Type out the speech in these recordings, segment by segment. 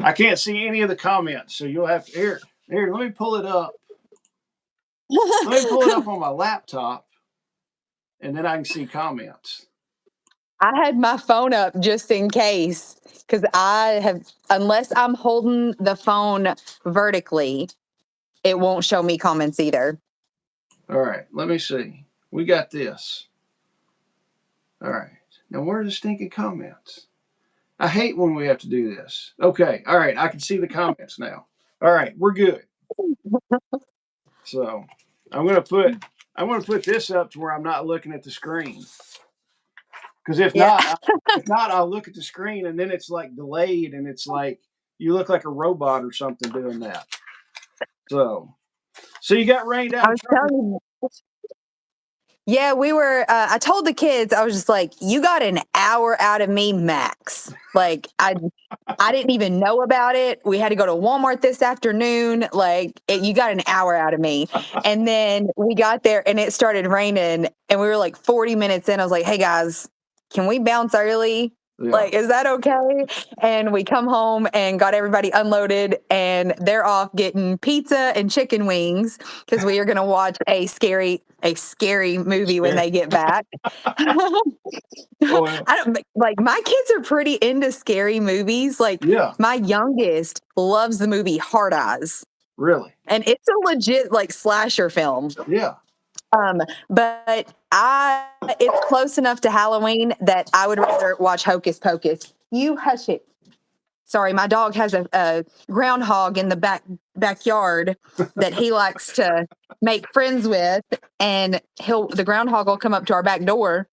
I can't see any of the comments, so you'll have to here. Let me pull it up. Let me pull it up on my laptop, and then I can see comments. I had my phone up just in case, because unless I'm holding the phone vertically, it won't show me comments either. All right, let me see. We got this. All right. Now, where are the stinking comments? I hate when we have to do this. Okay. All right. I can see the comments now. All right. We're good. So I'm gonna put this up to where I'm not looking at the screen. Because if not, I'll look at the screen and then it's like delayed and it's like you look like a robot or something doing that. So you got rained I out. was telling you. Yeah, we were. I told the kids, I was just like, "You got an hour out of me, max." Like I didn't even know about it. We had to go to Walmart this afternoon. You got an hour out of me. And then we got there and it started raining, and we were like 40 minutes in. I was like, "Hey guys, can we bounce early? Yeah. Like, is that okay?" And we come home and got everybody unloaded, and they're off getting pizza and chicken wings because we are going to watch a scary movie when they get back. Well, I don't like, my kids are pretty into scary movies. Like, yeah. my youngest loves the movie Hard Eyes. Really? And it's a legit like slasher film. Yeah. But it's close enough to Halloween that I would rather watch Hocus Pocus. You hush it. Sorry, my dog has a groundhog in the backyard that he likes to make friends with, and the groundhog will come up to our back door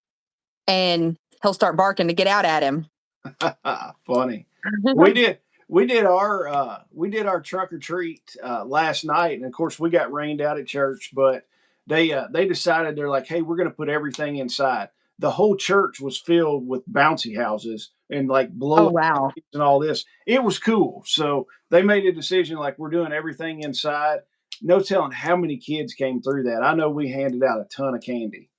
and he'll start barking to get out at him. Funny. We did our trunk or treat last night, and of course we got rained out at church, but they decided, they're like, hey, we're going to put everything inside. The whole church was filled with bouncy houses and like blow and all this. It was cool. So they made a decision, like, we're doing everything inside. No telling how many kids came through that. I know we handed out a ton of candy.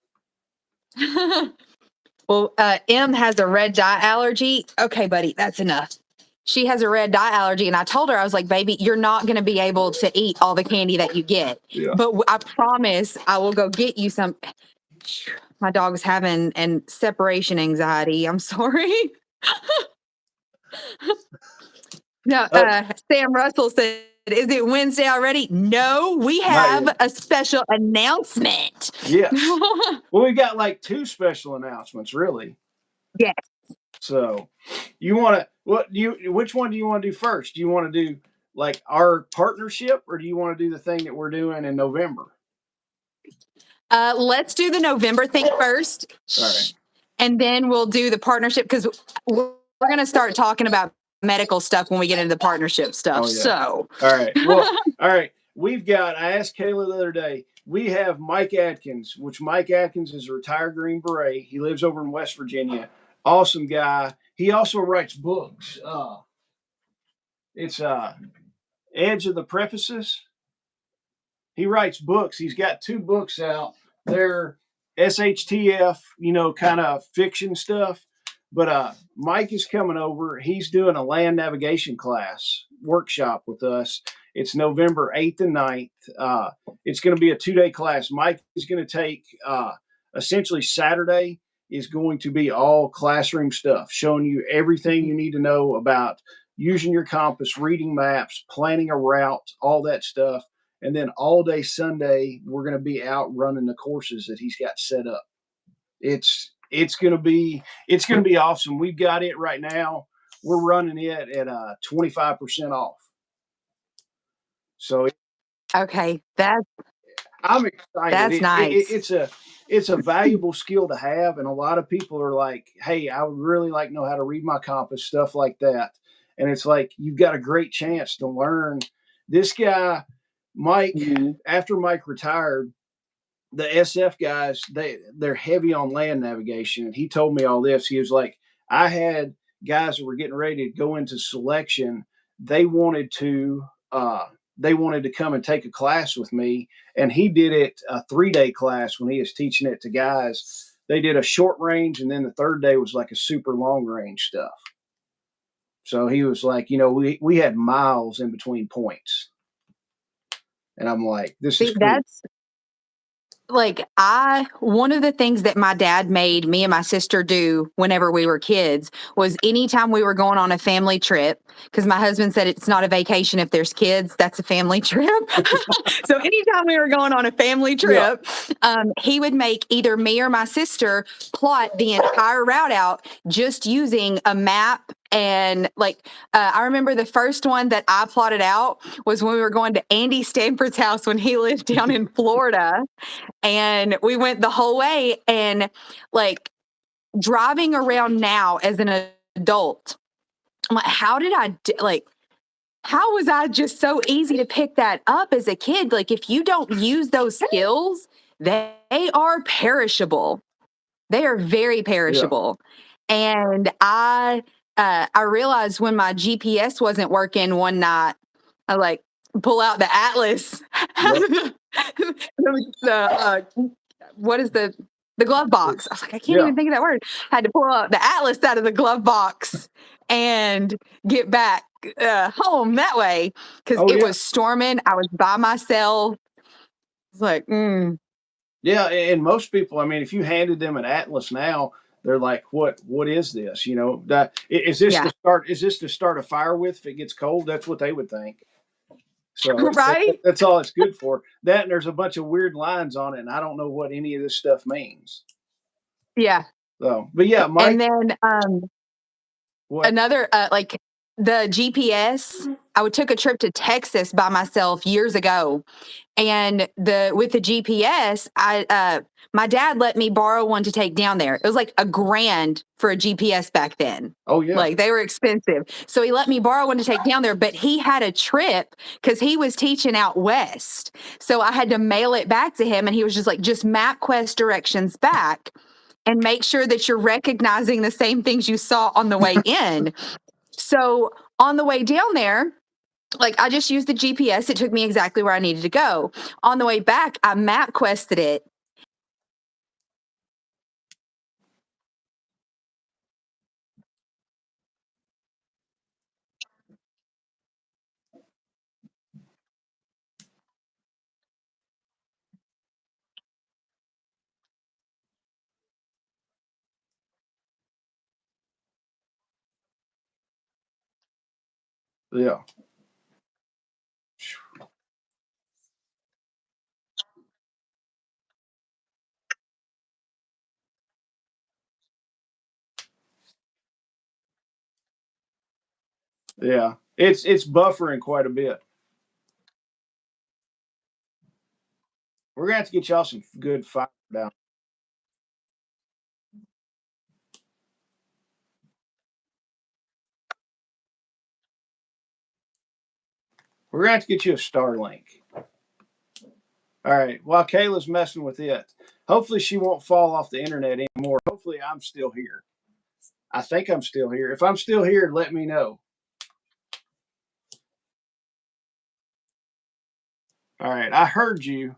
Well, M has a red dye allergy. Okay, buddy, that's enough. She has a red dye allergy, and I told her, I was like, baby, you're not going to be able to eat all the candy that you get. Yeah. But I promise I will go get you some. My dog's having separation anxiety. I'm sorry. No, Sam Russell said, is it Wednesday already? No, we have a special announcement. Yes. Well, we've got like 2 special announcements, really. Yes. So you want to, which one do you want to do first? Do you want to do like our partnership, or do you want to do the thing that we're doing in November? Let's do the November thing first. All right. And then we'll do the partnership, because we're going to start talking about medical stuff when we get into the partnership stuff. Oh, yeah. So, all right. Well, all right. I asked Kayla the other day, we have Mike Atkins, which Mike Atkins is a retired Green Beret. He lives over in West Virginia. Awesome guy. He also writes books. It's Edge of the Prefaces. He writes books. He's got 2 books out. They're SHTF, kind of fiction stuff. But Mike is coming over. He's doing a land navigation class workshop with us. It's November 8th and 9th. It's going to be a 2-day class. Mike is going to take essentially Saturday is going to be all classroom stuff, showing you everything you need to know about using your compass, reading maps, planning a route, all that stuff. And then all day Sunday, we're going to be out running the courses that he's got set up. It's going to be awesome. We've got it right now. We're running it at 25% off. So okay, I'm excited. That's nice. It's a valuable skill to have, and a lot of people are like, "Hey, I would really like to know how to read my compass," stuff like that. And it's like, you've got a great chance to learn. This guy, Mike, after Mike retired, the SF guys, they're heavy on land navigation. And he told me all this. He was like, I had guys that were getting ready to go into selection. They wanted to come and take a class with me. And he did it a 3-day class when he was teaching it to guys. They did a short range, and then the 3rd day was like a super long range stuff. So he was like, we had miles in between points. And I'm like, this is See, cool. that's like one of the things that my dad made me and my sister do whenever we were kids was anytime we were going on a family trip, because my husband said it's not a vacation if there's kids, that's a family trip. So anytime we were going on a family Yeah. trip, he would make either me or my sister plot the entire route out just using a map. And I remember the first one that I plotted out was when we were going to Andy Stanford's house when he lived down in Florida. And we went the whole way, and like driving around now as an adult, I'm like, how did I how was I just so easy to pick that up as a kid? Like, if you don't use those skills, they are perishable. They are very Yeah. perishable. And I realized when my GPS wasn't working one night, I pull out the atlas, Yep. the what is the glove box. I was like, I can't Yeah. even think of that word. Had to pull out the atlas out of the glove box and get back home that way because Oh it yeah. was storming. I was by myself. It's like, Yeah. And most people, I mean, if you handed them an atlas now, they're like, what is this? Is this yeah, to start a fire with if it gets cold? That's what they would think. So right? that's all it's good for. That and there's a bunch of weird lines on it, and I don't know what any of this stuff means. Yeah. So, but yeah, And Mike, then what? another the GPS. I took a trip to Texas by myself years ago, and with the GPS, my dad let me borrow one to take down there. It was like $1,000 for a GPS back then. Oh yeah. Like they were expensive. So he let me borrow one to take down there, but he had a trip because he was teaching out west. So I had to mail it back to him, and he was just like, just MapQuest directions back and make sure that you're recognizing the same things you saw on the way in. So on the way down there, I just used the GPS. It took me exactly where I needed to go. On the way back, I map quested it. Yeah. Yeah. It's buffering quite a bit. We're gonna have to get y'all some good fire down. We're gonna have to get you a Starlink. All right. While Kayla's messing with it, hopefully she won't fall off the internet anymore. Hopefully I'm still here. I think I'm still here. If I'm still here, let me know. All right. I heard you.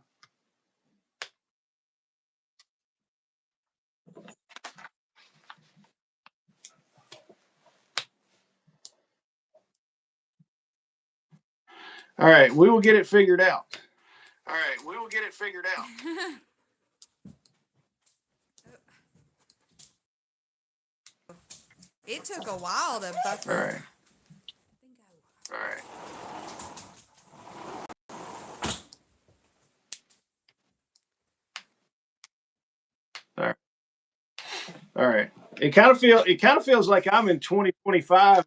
All right. We will get it figured out. All right. We will get it figured out. It took a while to All buffer. right. All right. All right. All right. It kind of feels like I'm in 2025.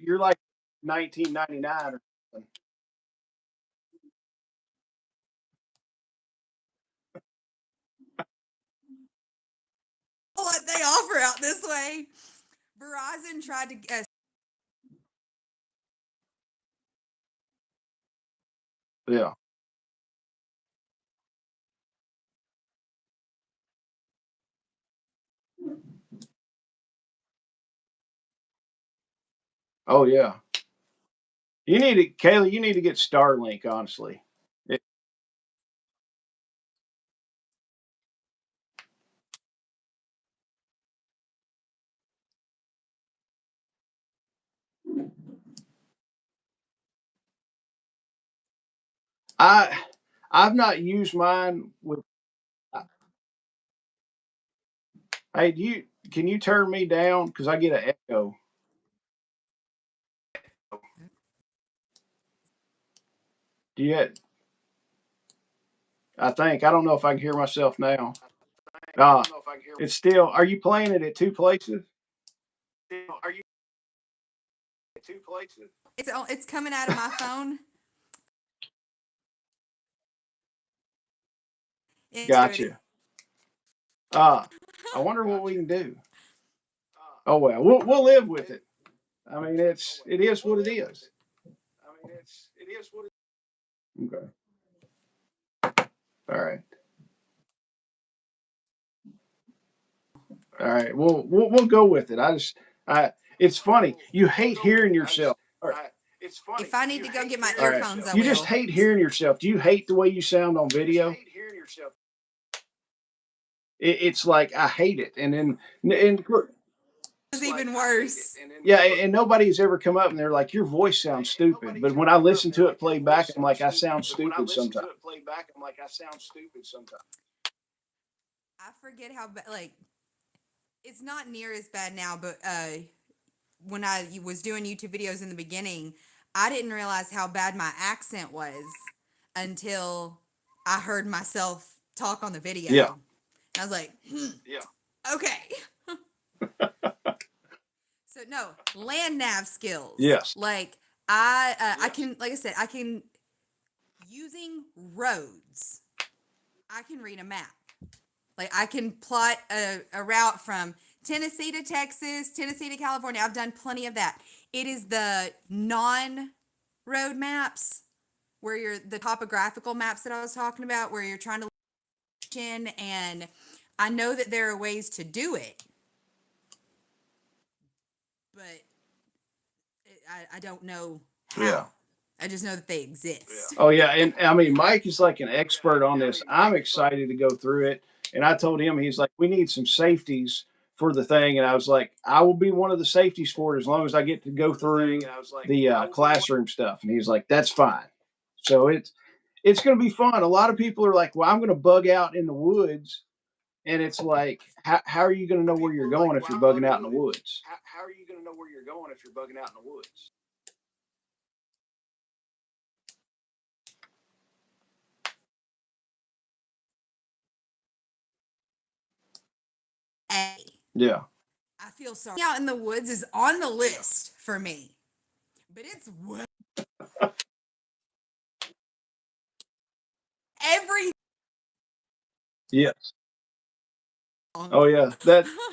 You're like 1999 or something. What they offer out this way. Verizon tried to Yeah. Oh yeah. Kayla. You need to get Starlink. Honestly. It- I've not used mine with. Hey, can you turn me down because I get an echo? Do you? I don't know if I can hear myself now. It's still. Are you playing it at two places? It's coming out of my phone. Gotcha. I wonder what we can do. Oh well, we'll live with it. I mean, it is what it is. Okay. All right. All right. We'll go with it. I. It's funny. You hate hearing yourself. If I need to go get my All right. earphones, I You will. just hate hearing yourself. Do you hate the way you sound on video? It's like I hate it, and then and It's even worse. yeah, and nobody's ever come up and they're like, your voice sounds stupid. But when I listen to it played back, I'm like, I sound stupid sometimes. I forget how like it's not near as bad now, but when I was doing YouTube videos in the beginning, I didn't realize how bad my accent was until I heard myself talk on the video. Yeah. I was like, okay. So no, land nav skills. Yes. Like I can, like I said, I can, using roads, I can read a map. Like I can plot a route from Tennessee to Texas, Tennessee to California. I've done plenty of that. It is the non-road maps where you're the topographical maps that I was talking about, where you're trying to in, and I know that there are ways to do it, but I don't know how. Yeah. I just know that they exist. Oh yeah, and I mean Mike is like an expert on this. I'm excited to go through it, and I told him he's like, we need some safeties for the thing, and I was like, I will be one of the safeties for it as long as I get to go through the classroom stuff. And he's like, that's fine. So it's going to be fun. A lot of people are like, well, I'm going to bug out in the woods, and it's like, how are you going to know where you're going if you're bugging out in the woods? How are you going to know where you're going if you're bugging out in the woods? Yeah. I feel sorry. Out in the woods is on the list for me, but it's every. Yes. Oh yeah,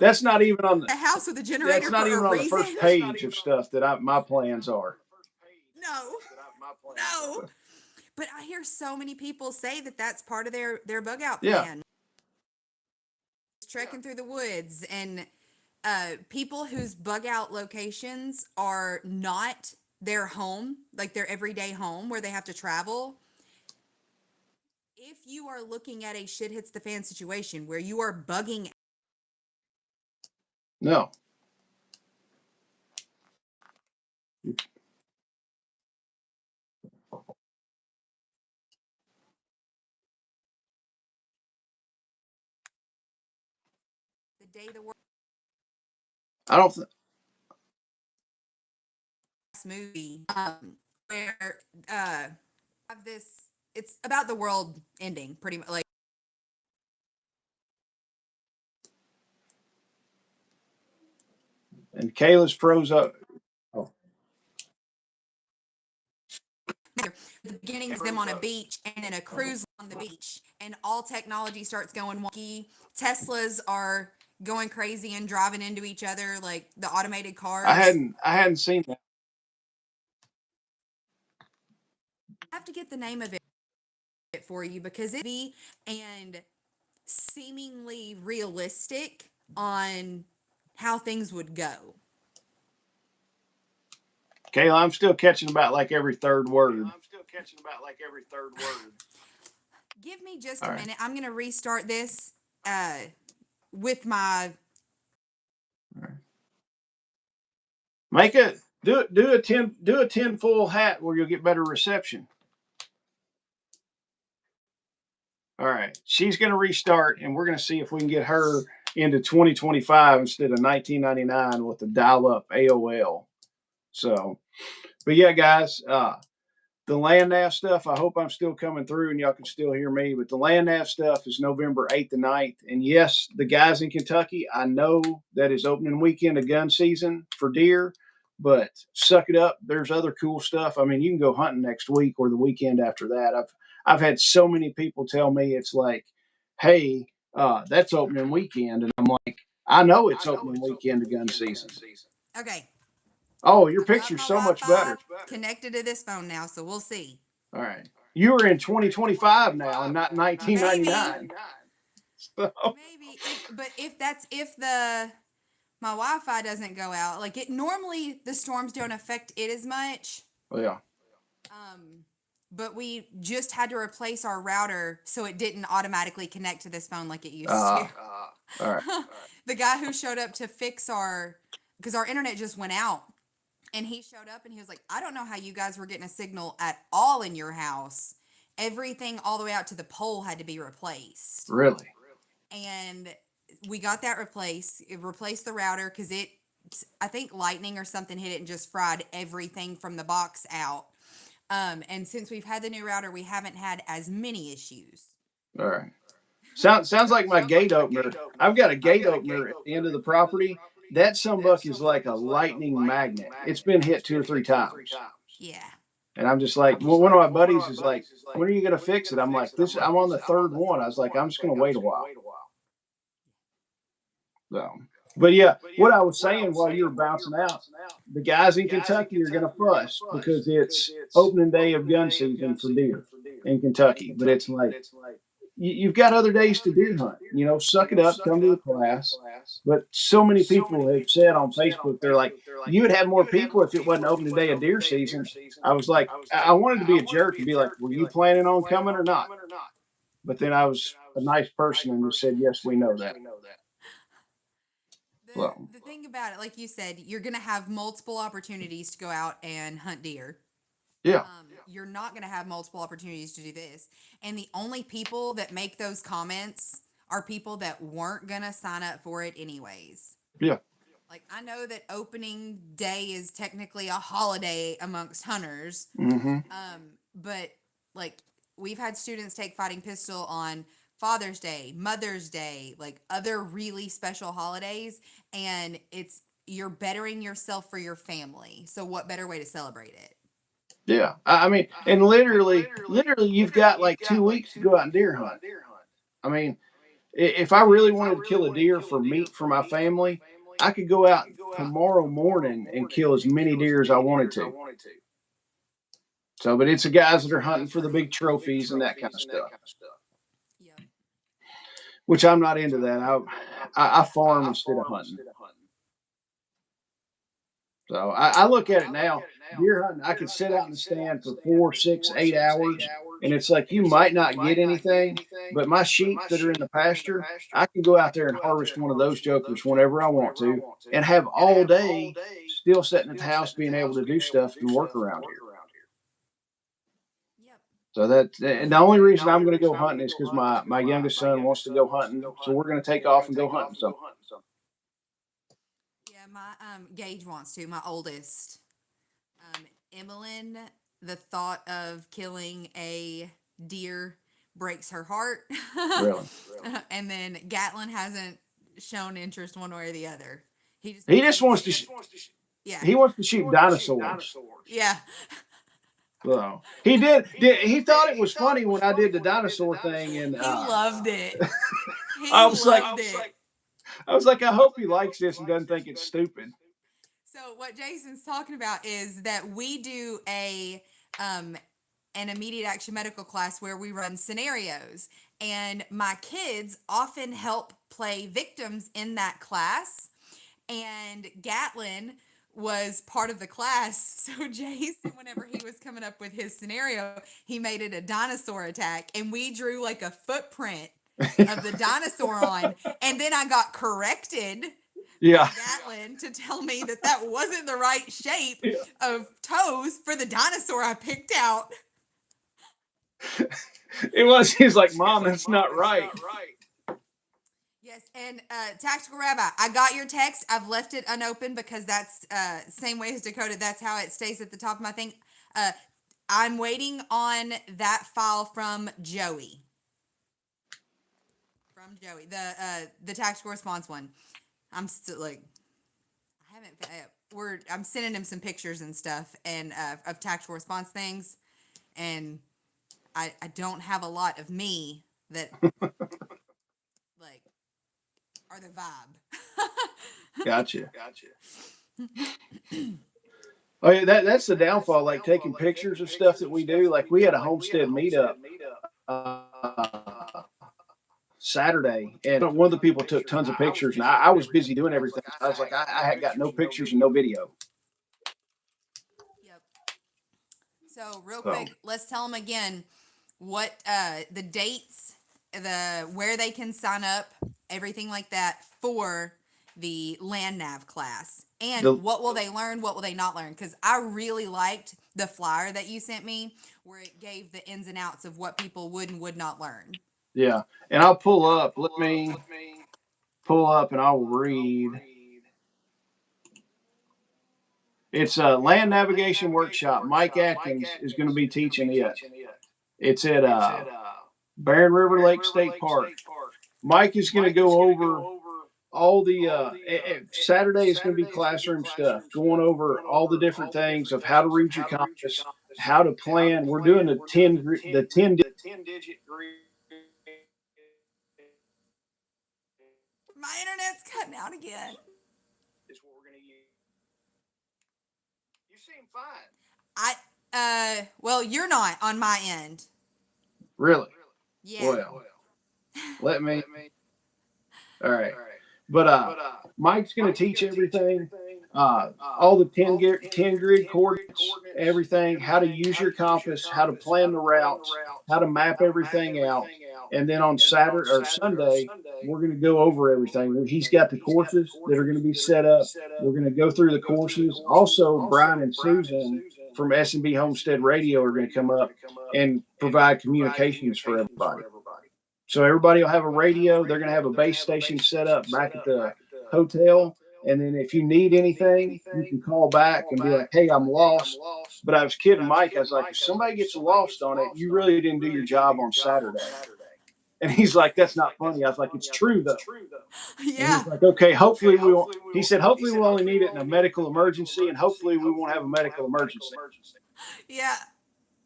that's not even on the house with a generator. That's not for even a on reason. the first page of stuff that my plans are. No. But I hear so many people say that that's part of their bug out Yeah. plan. Trekking through the woods, and people whose bug out locations are not their home, like their everyday home where they have to travel. If you are looking at a shit hits the fan situation where you are bugging, No. the day the world I don't. movie where have this, it's about the world ending pretty much, like And Kayla's froze up. Oh. the beginning is them on a beach and then a cruise on the beach, and all technology starts going wonky. Teslas are going crazy and driving into each other, like the automated cars. I hadn't seen that. I have to get the name of it for you because it be and seemingly realistic on how things would go. Kayla, I'm still catching about like every third word. Give me just a minute. I'm going to restart this with my. Make it do a 10 full hat where you'll get better reception. All right. She's going to restart, and we're going to see if we can get her into 2025 instead of 1999 with the dial-up AOL. So, but yeah, guys, the land nav stuff, I hope I'm still coming through and y'all can still hear me. But the land nav stuff is November 8th and 9th. And yes, the guys in Kentucky, I know that is opening weekend of gun season for deer, but suck it up. There's other cool stuff. I mean, you can go hunting next week or the weekend after that. I've had so many people tell me it's like, hey, that's opening weekend. And I'm like, I know it's opening weekend of gun season. Okay. Oh, your I've got picture's my so much Wi-Fi better. connected to this phone now, so we'll see. All right. You are in 2025 now and not 1999. So, Maybe, if my Wi-Fi doesn't go out, like it normally, the storms don't affect it as much. yeah. But we just had to replace our router so it didn't automatically connect to this phone like it used to. All right. The guy who showed up to fix because our internet just went out, and he showed up and he was like, I don't know how you guys were getting a signal at all in your house. Everything all the way out to the pole had to be replaced. Really? And we got that replaced. It replaced the router because I think lightning or something hit it and just fried everything from the box out. And since we've had the new router, we haven't had as many issues. All right. Sounds like my gate opener. I've got a gate opener at the end of the property. That sumbug is like a lightning magnet. It's been hit 2 or 3 times. Yeah. And I'm just like, well, one of my buddies is like, when are you going to fix it? I'm like, I'm on the 3rd one. I was like, I'm just going to wait a while. So, but yeah, what I was saying while you were bouncing out, the guys in Kentucky are going to fuss because it's opening day of gun season for deer in Kentucky. But it's like, you've got other days to deer hunt. You know, suck it up, come to the class. But so many people have said on Facebook, they're like, you would have more people if it wasn't opening day of deer season. I was like, I wanted to be a jerk and be like, were you planning on coming or not? But then I was a nice person and just said, yes, we know that. The thing about it, like you said, you're going to have multiple opportunities to go out and hunt deer. Yeah. You're not going to have multiple opportunities to do this. And the only people that make those comments are people that weren't going to sign up for it anyways. Yeah. Like, I know that opening day is technically a holiday amongst hunters. Mm-hmm. But, like, we've had students take Fighting Pistol on Father's Day, Mother's Day, like other really special holidays, and you're bettering yourself for your family. So what better way to celebrate it? Yeah. I mean, and literally you've got like 2 weeks to go out and deer hunt. I mean, if I really wanted to kill a deer for meat for my family, I could go out tomorrow morning and kill as many deer as I wanted to. So, but it's the guys that are hunting for the big trophies and that kind of stuff. Which I'm not into that. I farm instead of hunting. So I look at it now. Deer hunting, I could sit out in the stand for 4, 6, 8 hours, and it's like you might not get anything, but my sheep that are in the pasture, I can go out there and harvest one of those jokers whenever I want to, and have all day still sitting at the house being able to do stuff and work around here. So and the only reason I'm going to go hunting is because my youngest son wants to go hunting. So we're going to take off and go hunting. So yeah, my Gage wants to. My oldest, Emmeline. The thought of killing a deer breaks her heart. Really? And then Gatlin hasn't shown interest one way or the other. He just wants to. Yeah. He wants to shoot dinosaurs. Yeah. So he did. He thought it was funny when I did the dinosaur thing, and he loved it. I was like, I hope he likes this and doesn't think it's stupid. So what Jason's talking about is that we do an immediate action medical class where we run scenarios, and my kids often help play victims in that class, and Gatlin was part of the class. So Jason, whenever he was coming up with his scenario, he made it a dinosaur attack, and we drew like a footprint of the dinosaur on, and then I got corrected by Gatlin to tell me that wasn't the right shape of toes for the dinosaur I picked out. It was. He's like, Mom, that's not right. Yes, and Tactical Rabbi, I got your text. I've left it unopened because that's same way as Dakota. That's how it stays at the top of my thing. I'm waiting on that file from Joey. From Joey, the tactical response one. I'm still like, I haven't. I'm sending him some pictures and stuff and of tactical response things, and I don't have a lot of me that like are the vibe. Gotcha. Oh yeah, that's the downfall. Like taking pictures of stuff that we do. Like we had a homestead meetup Saturday, and one of the people took tons of pictures, and I was busy doing everything. I was like, I had got no pictures and no video. Yep. So real quick, let's tell them again what the dates, where they can sign up, everything like that for the land nav class, and what will they learn, what will they not learn? Because I really liked the flyer that you sent me, where it gave the ins and outs of what people would and would not learn. Yeah, and I'll pull up. Let me pull up, and I'll read. It's a land navigation workshop. Mike Atkins is going to be teaching it. It's at Barren River Lake State Park. Mike is going to go over all the Saturday is going to be classroom stuff, going over all the different things of how to read your compass, how to plan. We're doing the 10 digit grid. My internet's cutting out again. Is what we're going to use. You seem fine. Well, you're not on my end. Really? Yeah. Well, let me. All right. But Mike's going to teach everything, all the 10 grid coordinates, everything, how to use your compass, how to plan the routes, how to map everything out. And then on Saturday or Sunday, we're going to go over everything. He's got the courses that are going to be set up. We're going to go through the courses. Also, Brian and Susan from S&B Homestead Radio are going to come up and provide communications for everybody. So everybody will have a radio. They're going to have a base station set up back at the hotel. And then if you need anything, you can call back and be like, hey, I'm lost. But I was kidding Mike. I was like, if somebody gets lost on it, you really didn't do your job on Saturday. And he's like, that's not funny. I was like, it's true, though. Yeah. And he's like, okay, hopefully we won't. He said, hopefully we'll only need it in a medical emergency, and hopefully we won't have a medical emergency. Yeah.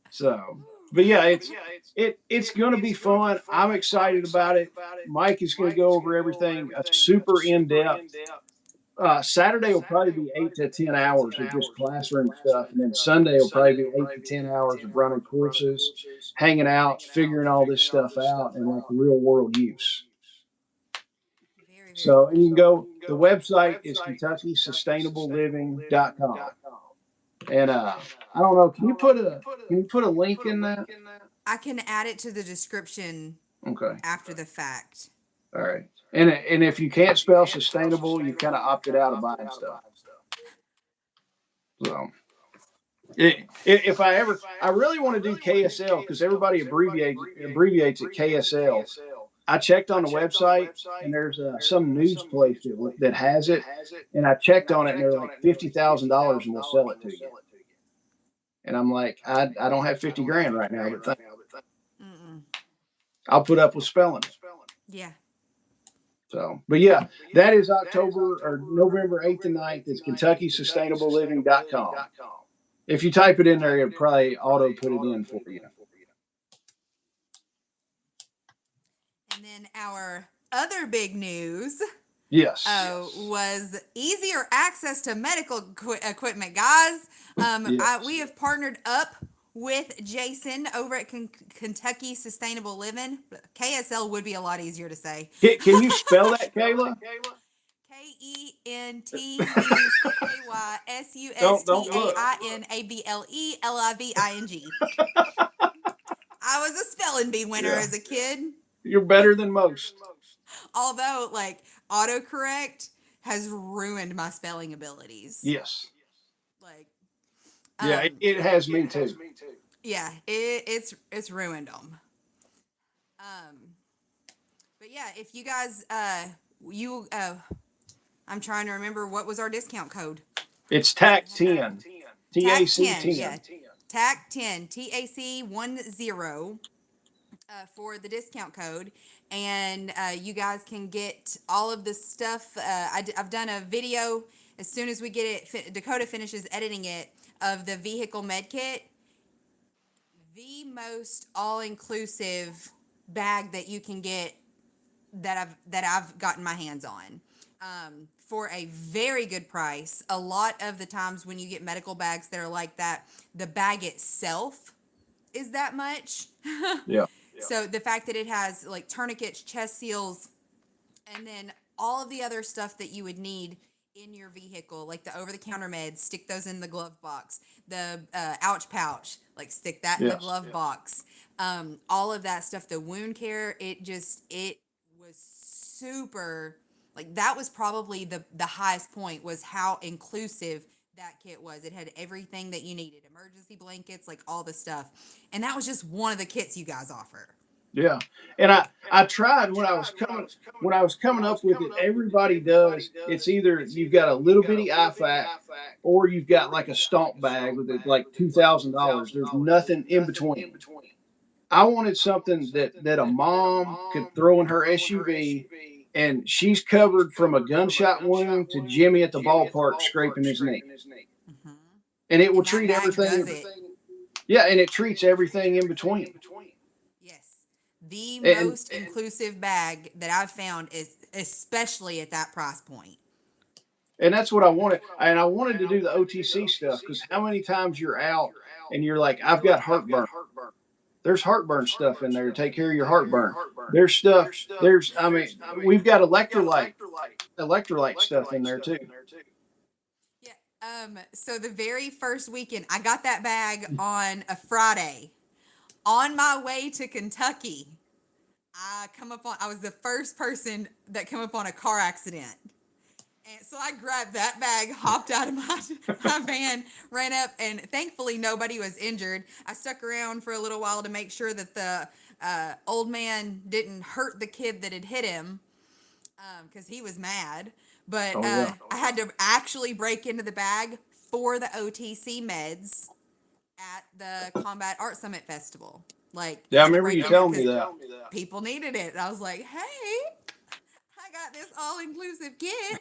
So, but yeah, it's going to be fun. I'm excited about it. Mike is going to go over everything super in depth. Saturday will probably be 8 to 10 hours of just classroom stuff, and then Sunday will probably be 8 to 10 hours of running courses, hanging out, figuring all this stuff out, and like real world use. So, and you can go. The website is KentuckySustainableLiving.com. And I don't know. Can you put a link in that? I can add it to the description. Okay. After the fact. All right. And if you can't spell sustainable, you kind of opted out of buying stuff. So, if I really want to do KSL because everybody abbreviates it KSL. I checked on the website and there's some news place that has it, and I checked on it and they're like $50,000 and we'll sell it to you. And I'm like, I don't have 50 grand right now, but I'll put up with spelling it. Yeah. So, but yeah, that is November 8th and 9th. It's KentuckySustainableLiving.com. If you type it in there, it'll probably auto put it in for you. And then our other big news. Yes. Was easier access to medical equipment, guys. Yes. We have partnered up with Jason over at Kentucky Sustainable Living. KSL would be a lot easier to say. Can you spell that, Kayla? KentuckySustainableLiving. I was a spelling bee winner as a kid. You're better than most. Although, like, autocorrect has ruined my spelling abilities. Yes. Like, yeah, it has me too. Yeah, it's ruined them. But yeah, if you guys you I'm trying to remember what was our discount code. It's Does it TAC have 10, TAC TAC 10? 10. Yeah, TAC 10, TAC 10. For the discount code, and you guys can get all of this stuff. I've done a video as soon as we get it. Dakota finishes editing it of the vehicle med kit. The most all-inclusive bag that you can get that I've gotten my hands on. For a very good price. A lot of the times when you get medical bags that are like that, the bag itself is that much. Yeah. So the fact that it has like tourniquets, chest seals, and then all of the other stuff that you would need in your vehicle, like the over-the-counter meds, stick those in the glove box. The ouch pouch, like stick that in the Yes. glove box. All of that stuff, the wound care, it was super. Like that was probably the highest point was how inclusive that kit was. It had everything that you needed, emergency blankets, like all the stuff. And that was just one of the kits you guys offer. Yeah. And I tried when I was coming up with it, everybody does. It's either you've got a little bitty IFAC or you've got like a stomp bag with it like $2,000. There's nothing in between. I wanted something that a mom could throw in her SUV and she's covered from a gunshot wound to Jimmy at the ballpark scraping his knee. Mm-hmm. And it will And that treat bag everything. does it. Yeah, and it treats everything in between. Yes. The And most inclusive bag that I've found is especially at that price point. and that's what I wanted. And I wanted to do the OTC stuff because how many times you're out and you're like, I've got heartburn. There's heartburn stuff in there to take care of your heartburn. There's stuff. I mean, we've got electrolyte stuff in there too. Yeah. So the very first weekend, I got that bag on a Friday. On my way to Kentucky, I was the first person that come up on a car accident. And so I grabbed that bag, hopped out of my van, ran up, and thankfully nobody was injured. I stuck around for a little while to make sure that the old man didn't hurt the kid that had hit him because he was mad. But Oh yeah. I had to actually break into the bag for the OTC meds at the Combat Art Summit Festival. Like, Yeah, I had to remember break you in telling there me 'cause that. people needed it. And I was like, hey, I got this all-inclusive kit.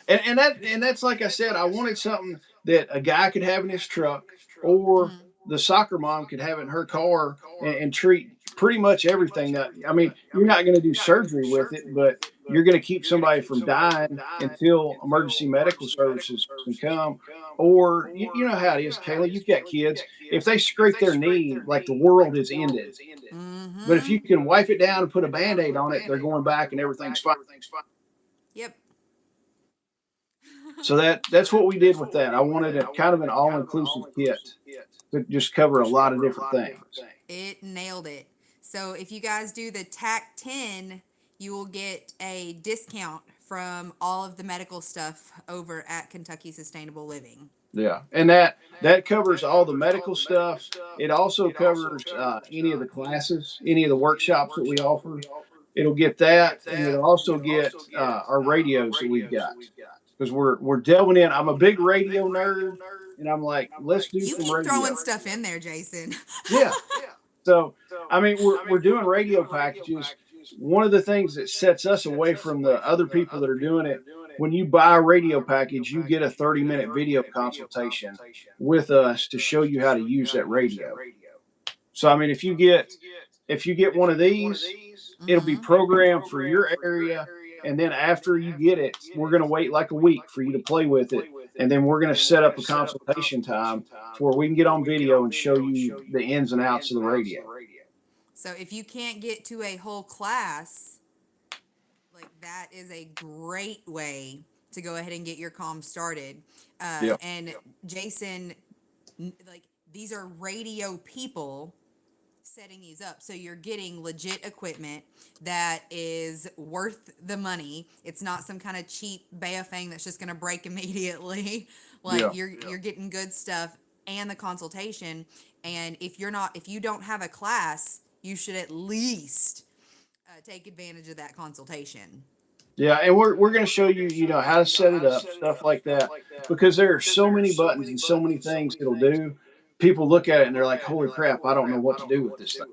And that's like I said, I wanted something that a guy could have in his truck, or Mhm. the soccer mom could have in her car and treat pretty much everything. That I mean, you're not going to do surgery with it, but you're going to keep somebody from dying until emergency medical services can come. Or you know how it is, Kayla. You've got kids. If they scrape their knee, like the world is ended. But if Mm-hmm. you can wipe it down and put a band-aid on it, they're going back and everything's fine. Yep. So that's what we did with that. I wanted a kind of an all-inclusive kit to just cover a lot of different things. It nailed it. So if you guys do the TAC 10, you will get a discount from all of the medical stuff over at Kentucky Sustainable Living. Yeah, and that covers all the medical stuff. It also covers any of the classes, any of the workshops that we offer. It'll get that, and it'll also get our radios that we've got because we're delving in. I'm a big radio nerd, and I'm like, let's do You some keep radio. throwing stuff in there, Jason. Yeah. So I mean, we're doing radio packages. One of the things that sets us away from the other people that are doing it, when you buy a radio package, you get a 30-minute video consultation with us to show you how to use that radio. So I mean, if you get one of these, it'll be Mhm. programmed for your area. And then after you get it, we're going to wait like a week for you to play with it. And then we're going to set up a consultation time to where we can get on video and show you the ins and outs of the radio. So if you can't get to a whole class, like that is a great way to go ahead and get your comm started. Yeah. And Jason, like these are radio people setting these up, so you're getting legit equipment that is worth the money. It's not some kind of cheap Baofeng that's just going to break immediately. Like Yeah. you're getting good stuff, and the consultation. And if you don't have a class, you should at least take advantage of that consultation. Yeah, and we're going to show you, how to set it up, stuff like that, because there are so many buttons and so many things it'll do. People look at it and they're like, "Holy crap, I don't know what to do with this thing."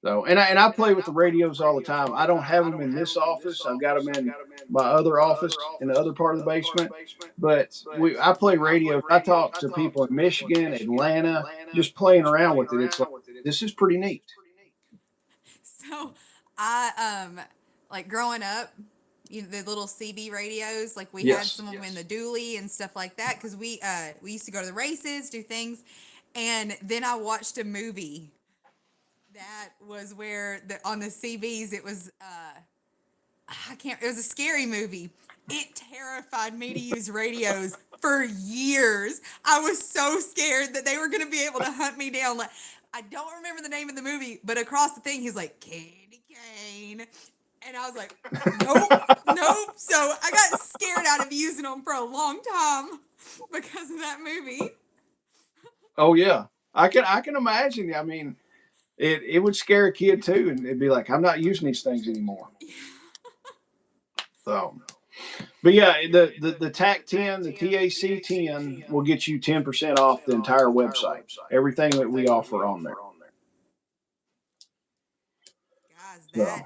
So, and I play with the radios all the time. I don't have them in this office. I've got them in my other office in the other part of the basement. But I play radios. I talk to people in Michigan, Atlanta, just playing around with it. It's like, this is pretty neat. So I like growing up, the little CB radios, like we had Yes. some of them in the dually and stuff like that, because we used to go to the races, do things, and then I watched a movie that was where on the CBs it was it was a scary movie. It terrified me to use radios for years. I was so scared that they were going to be able to hunt me down. Like, I don't remember the name of the movie, but across the thing, he's like, "Candy cane." And I was like, "Nope, nope." So I got scared out of using them for a long time because of that movie. Oh yeah, I can imagine. I mean, it would scare a kid too, and it'd be like, "I'm not using these things anymore." So, but yeah, the TAC 10, the TAC 10 will get you 10% off the entire website. Everything that we offer on there. Guys,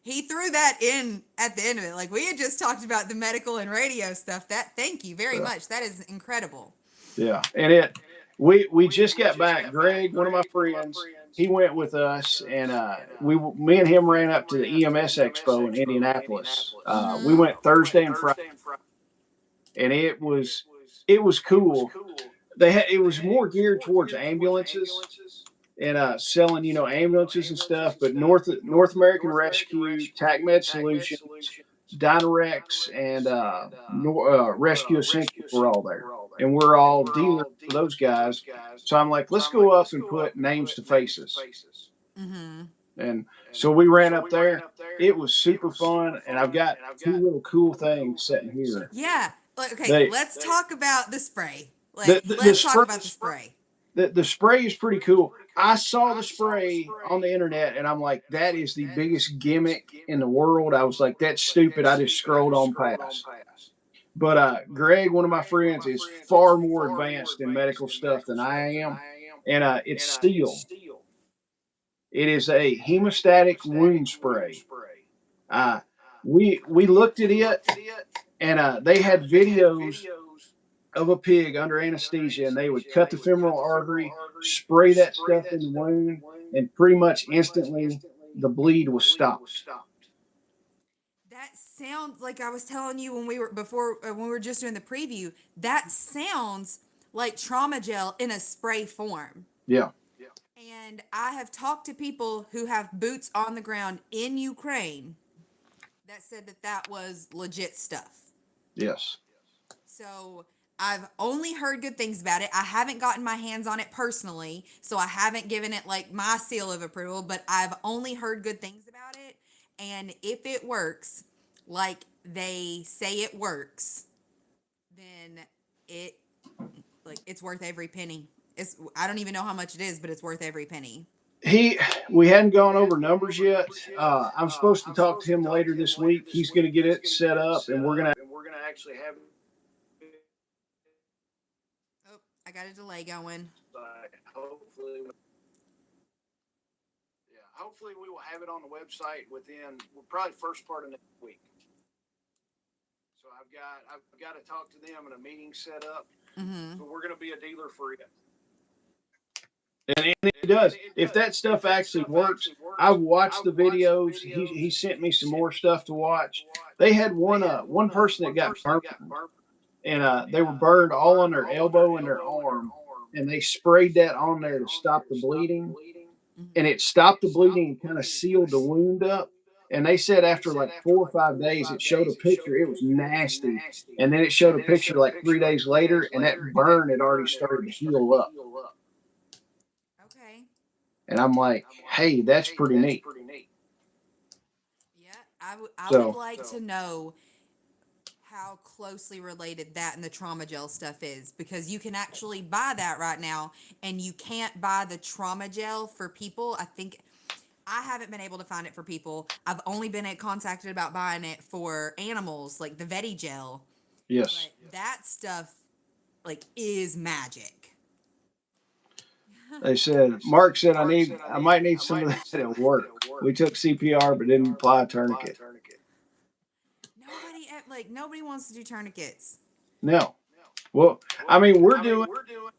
he threw that in at the end of it. Like, we had just talked about the medical and radio stuff. Thank you very much. That is incredible. Yeah, and we just got back. Greg, one of my friends, he went with us, and me and him ran up to the EMS Expo in Indianapolis. We went Thursday and Friday, and it was cool. It was more geared towards ambulances and selling, ambulances and stuff. But North American Rescue, TACMed Solutions, Dynarex, and Rescue Essentials were all there, and we're all dealers for those guys. So I'm like, let's go up and put names to faces. Mm-hmm. And so we ran up there. It was super fun, and I've got two little cool things sitting here. Yeah. Okay, let's talk about the spray. Let's talk about the spray. The spray is pretty cool. I saw the spray on the internet, and I'm like, that is the biggest gimmick in the world. I was like, that's stupid. I just scrolled on past. But Greg, one of my friends, is far more advanced in medical stuff than I am, and it's Steel. It is a hemostatic wound spray. We looked at it, and they had videos of a pig under anesthesia, and they would cut the femoral artery, spray that stuff in the wound, and pretty much instantly the bleed was stopped. That sounds like, I was telling you when we were just doing the preview, that sounds like trauma gel in a spray form. Yeah. And I have talked to people who have boots on the ground in Ukraine that said that was legit stuff. Yes. So I've only heard good things about it. I haven't gotten my hands on it personally, so I haven't given it like my seal of approval, but I've only heard good things about it. And if it works like they say it works, then it's worth every penny. I don't even know how much it is, but it's worth every penny. We hadn't gone over numbers yet. I'm supposed to talk to him later this week. He's going to get it set up, and we're going to actually have. Oh, I got a delay going. Hopefully we will have it on the website within probably first part of next week. So I've got to talk to them and a meeting set up. Mm-hmm. So we're going to be a dealer for it. And it does. If that stuff actually works, I've watched the videos. He sent me some more stuff to watch. They had one person that got burned, and they were burned all on their elbow and their arm, and they sprayed that on there to stop the bleeding, and it stopped the bleeding and kind of sealed the wound up. And they said after like 4 or 5 days, it showed a picture. It was nasty, and then it showed a picture like 3 days later, and that burn had already started to heal up. And I'm like, hey, that's pretty neat. Yeah, I would like to know how closely related that and the trauma gel stuff is, because you can actually buy that right now, and you can't buy the trauma gel for people. I think I haven't been able to find it for people. I've only been contacted about buying it for animals, like the Veti gel. Yes. But that stuff like is magic. They said, Mark said, I might need some of that at work. We took CPR, but didn't apply a tourniquet. Nobody wants to do tourniquets. No. Well, I mean, we're doing,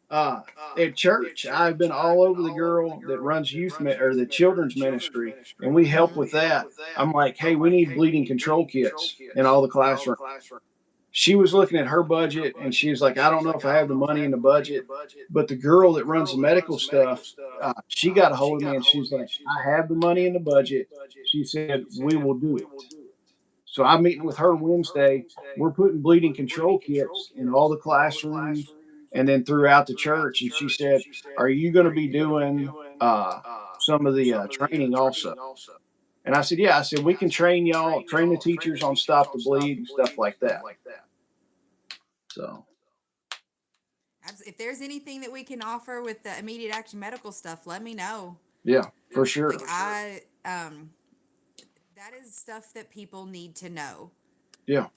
at church, I've been all over the girl that runs or the children's ministry, and we help with that. I'm like, hey, we need bleeding control kits in all the classrooms. She was looking at her budget, and she was like, I don't know if I have the money in the budget, but the girl that runs the medical stuff, she got a hold of me, and she's like, I have the money in the budget. She said, we will do it. So I'm meeting with her Wednesday. We're putting bleeding control kits in all the classrooms and then throughout the church. And she said, are you going to be doing some of the training also? And I said, yeah. I said, we can train y'all, train the teachers on stop the bleed and stuff like that. So If there's anything that we can offer with the immediate action medical stuff, let me know. yeah, for sure. Like that is stuff that people need to know. Yeah.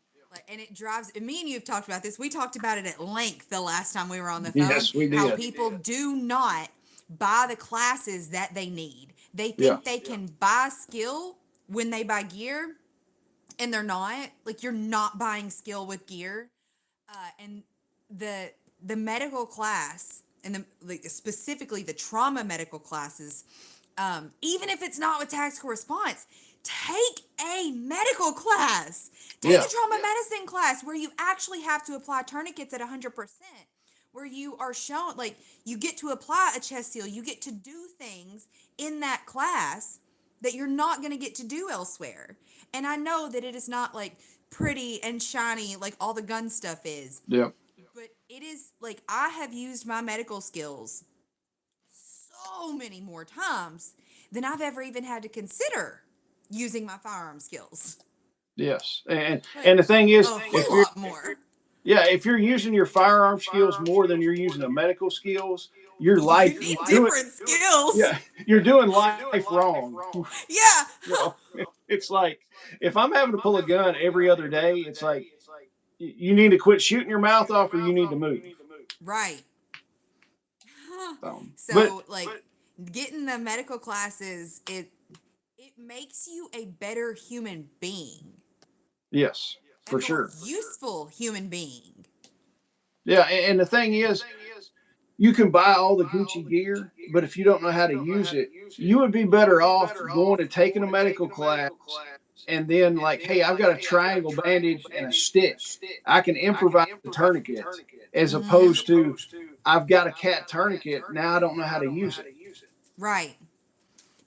And it drives me and you have talked about this. We talked about it at length the last time we were on the phone. Yes, we did. How people do not buy the classes that they need. They think they can buy skill when they buy gear, and they're not. Like, you're not buying skill with gear. And the medical class, and specifically the trauma medical classes, even if it's not with tactical response, take a medical class. Take a trauma medicine class where you actually have to apply tourniquets at 100%, where you are shown, like, you get to apply a chest seal. You get to do things in that class that you're not going to get to do elsewhere. And I know that it is not like pretty and shiny like all the gun stuff is. Yeah. But it is, like, I have used my medical skills so many more times than I've ever even had to consider using my firearm skills. Yes. And the thing is, a lot more. Yeah, if you're using your firearm skills more than you're using the medical skills, your life You need different skills. Yeah, you're doing life wrong. Yeah. You know, it's like, if I'm having to pull a gun every other day, it's like, you need to quit shooting your mouth off, or you need to move. Right. But getting the medical classes, it makes you a better human being. Yes, for sure. Useful human being. Yeah, and the thing is, you can buy all the Gucci gear, but if you don't know how to use it, you would be better off going and taking a medical class, and then, like, hey, I've got a triangle bandage and a stick. I can improvise the tourniquet, as opposed to, I've got a cat tourniquet, now I don't know how to use it. Right.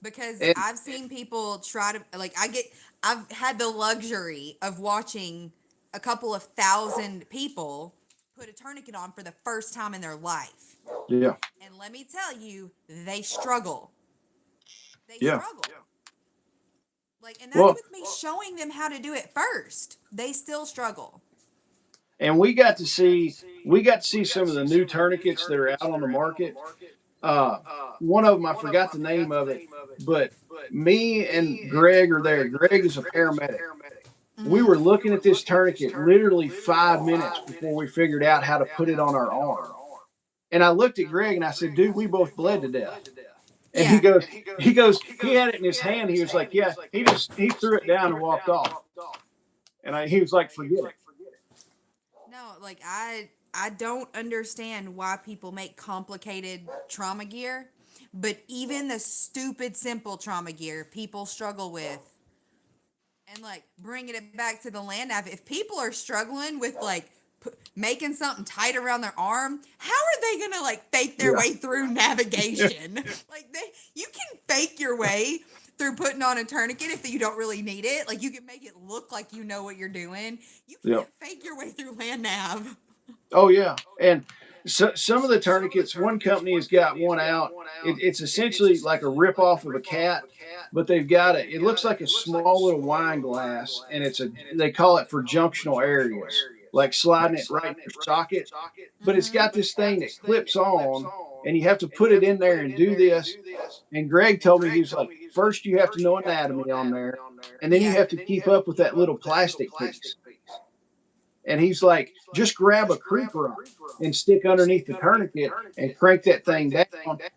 Because I've seen people try to, like, I've had the luxury of watching a couple of thousand people put a tourniquet on for the first time in their life. Yeah. And let me tell you, they struggle. They struggle. Like, and that's with me showing them how to do it first. They still struggle. And we got to see some of the new tourniquets that are out on the market. One of them, I forgot the name of it, but me and Greg are there. Greg is a paramedic. We were looking at this tourniquet literally 5 minutes before we figured out how to put it on our arm. And I looked at Greg and I said, dude, we both bled to death. And he goes, he had it in his hand. He was like, yeah, he threw it down and walked off. And he was like, forget it. No, like, I don't understand why people make complicated trauma gear, but even the stupid, simple trauma gear people struggle with. And, like, bringing it back to the land nav, if people are struggling with, like, making something tight around their arm, how are they gonna, like, fake their way through navigation? Like, you can fake your way through putting on a tourniquet if you don't really need it. Like, you can make it look like you know what you're doing. You can't fake your way through land nav. Oh yeah. And So some of the tourniquets, one company has got one out. It's essentially like a rip off of a cat, but they've got it. It looks like a small little wine glass, and they call it for junctional areas, like sliding it right in your socket. But it's Mm-hmm. got this thing that clips on, and you have to put it in there and do this. And Greg told me, he was like, first you have to know anatomy on there, and then you Yeah. have to keep up with that little plastic piece. And he's like, just grab a creeper and stick underneath the tourniquet and crank that thing down,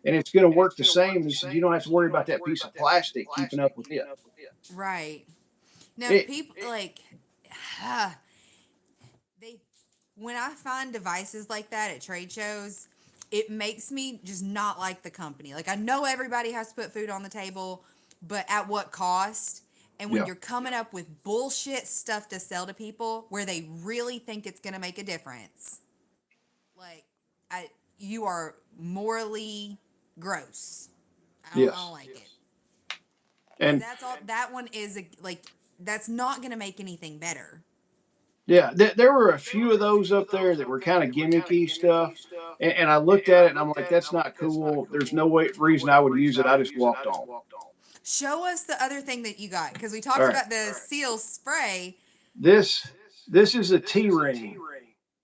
and it's going to work the same. He said, you don't have to worry about that piece of plastic keeping up with it. Right. No, It people like they when I find devices like that at trade shows, it makes me just not like the company. Like I know everybody has to put food on the table, but at what cost? And when Yeah. you're coming up with bullshit stuff to sell to people where they really think it's going to make a difference, like I you are morally gross. I don't Yes. like it. And That's all. That one is like that's not going to make anything better. yeah, there were a few of those up there that were kind of gimmicky stuff. And I looked at it and I'm like, that's not cool. There's no reason I would use it. I just walked on. Show us the other thing that you got because we All talked right. about the seal spray. This is a T ring.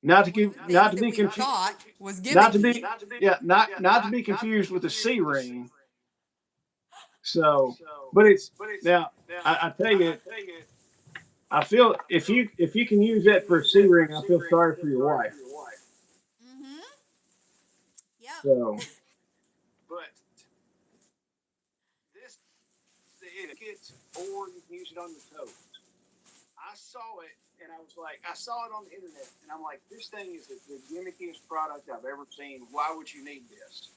Not to One give, of the not things to that be we confused. thought was Not to gimmicky. be, yeah, not to be confused with the C ring. So, but it's now. I tell you, I feel if you can use that for a C ring, I feel sorry for your wife. Mm-hmm. Yep. So, but this it's or you can use it on your toes. I saw it and I was like, I saw it on the internet and I'm like, this thing is the gimmickiest product I've ever seen. Why would you need this?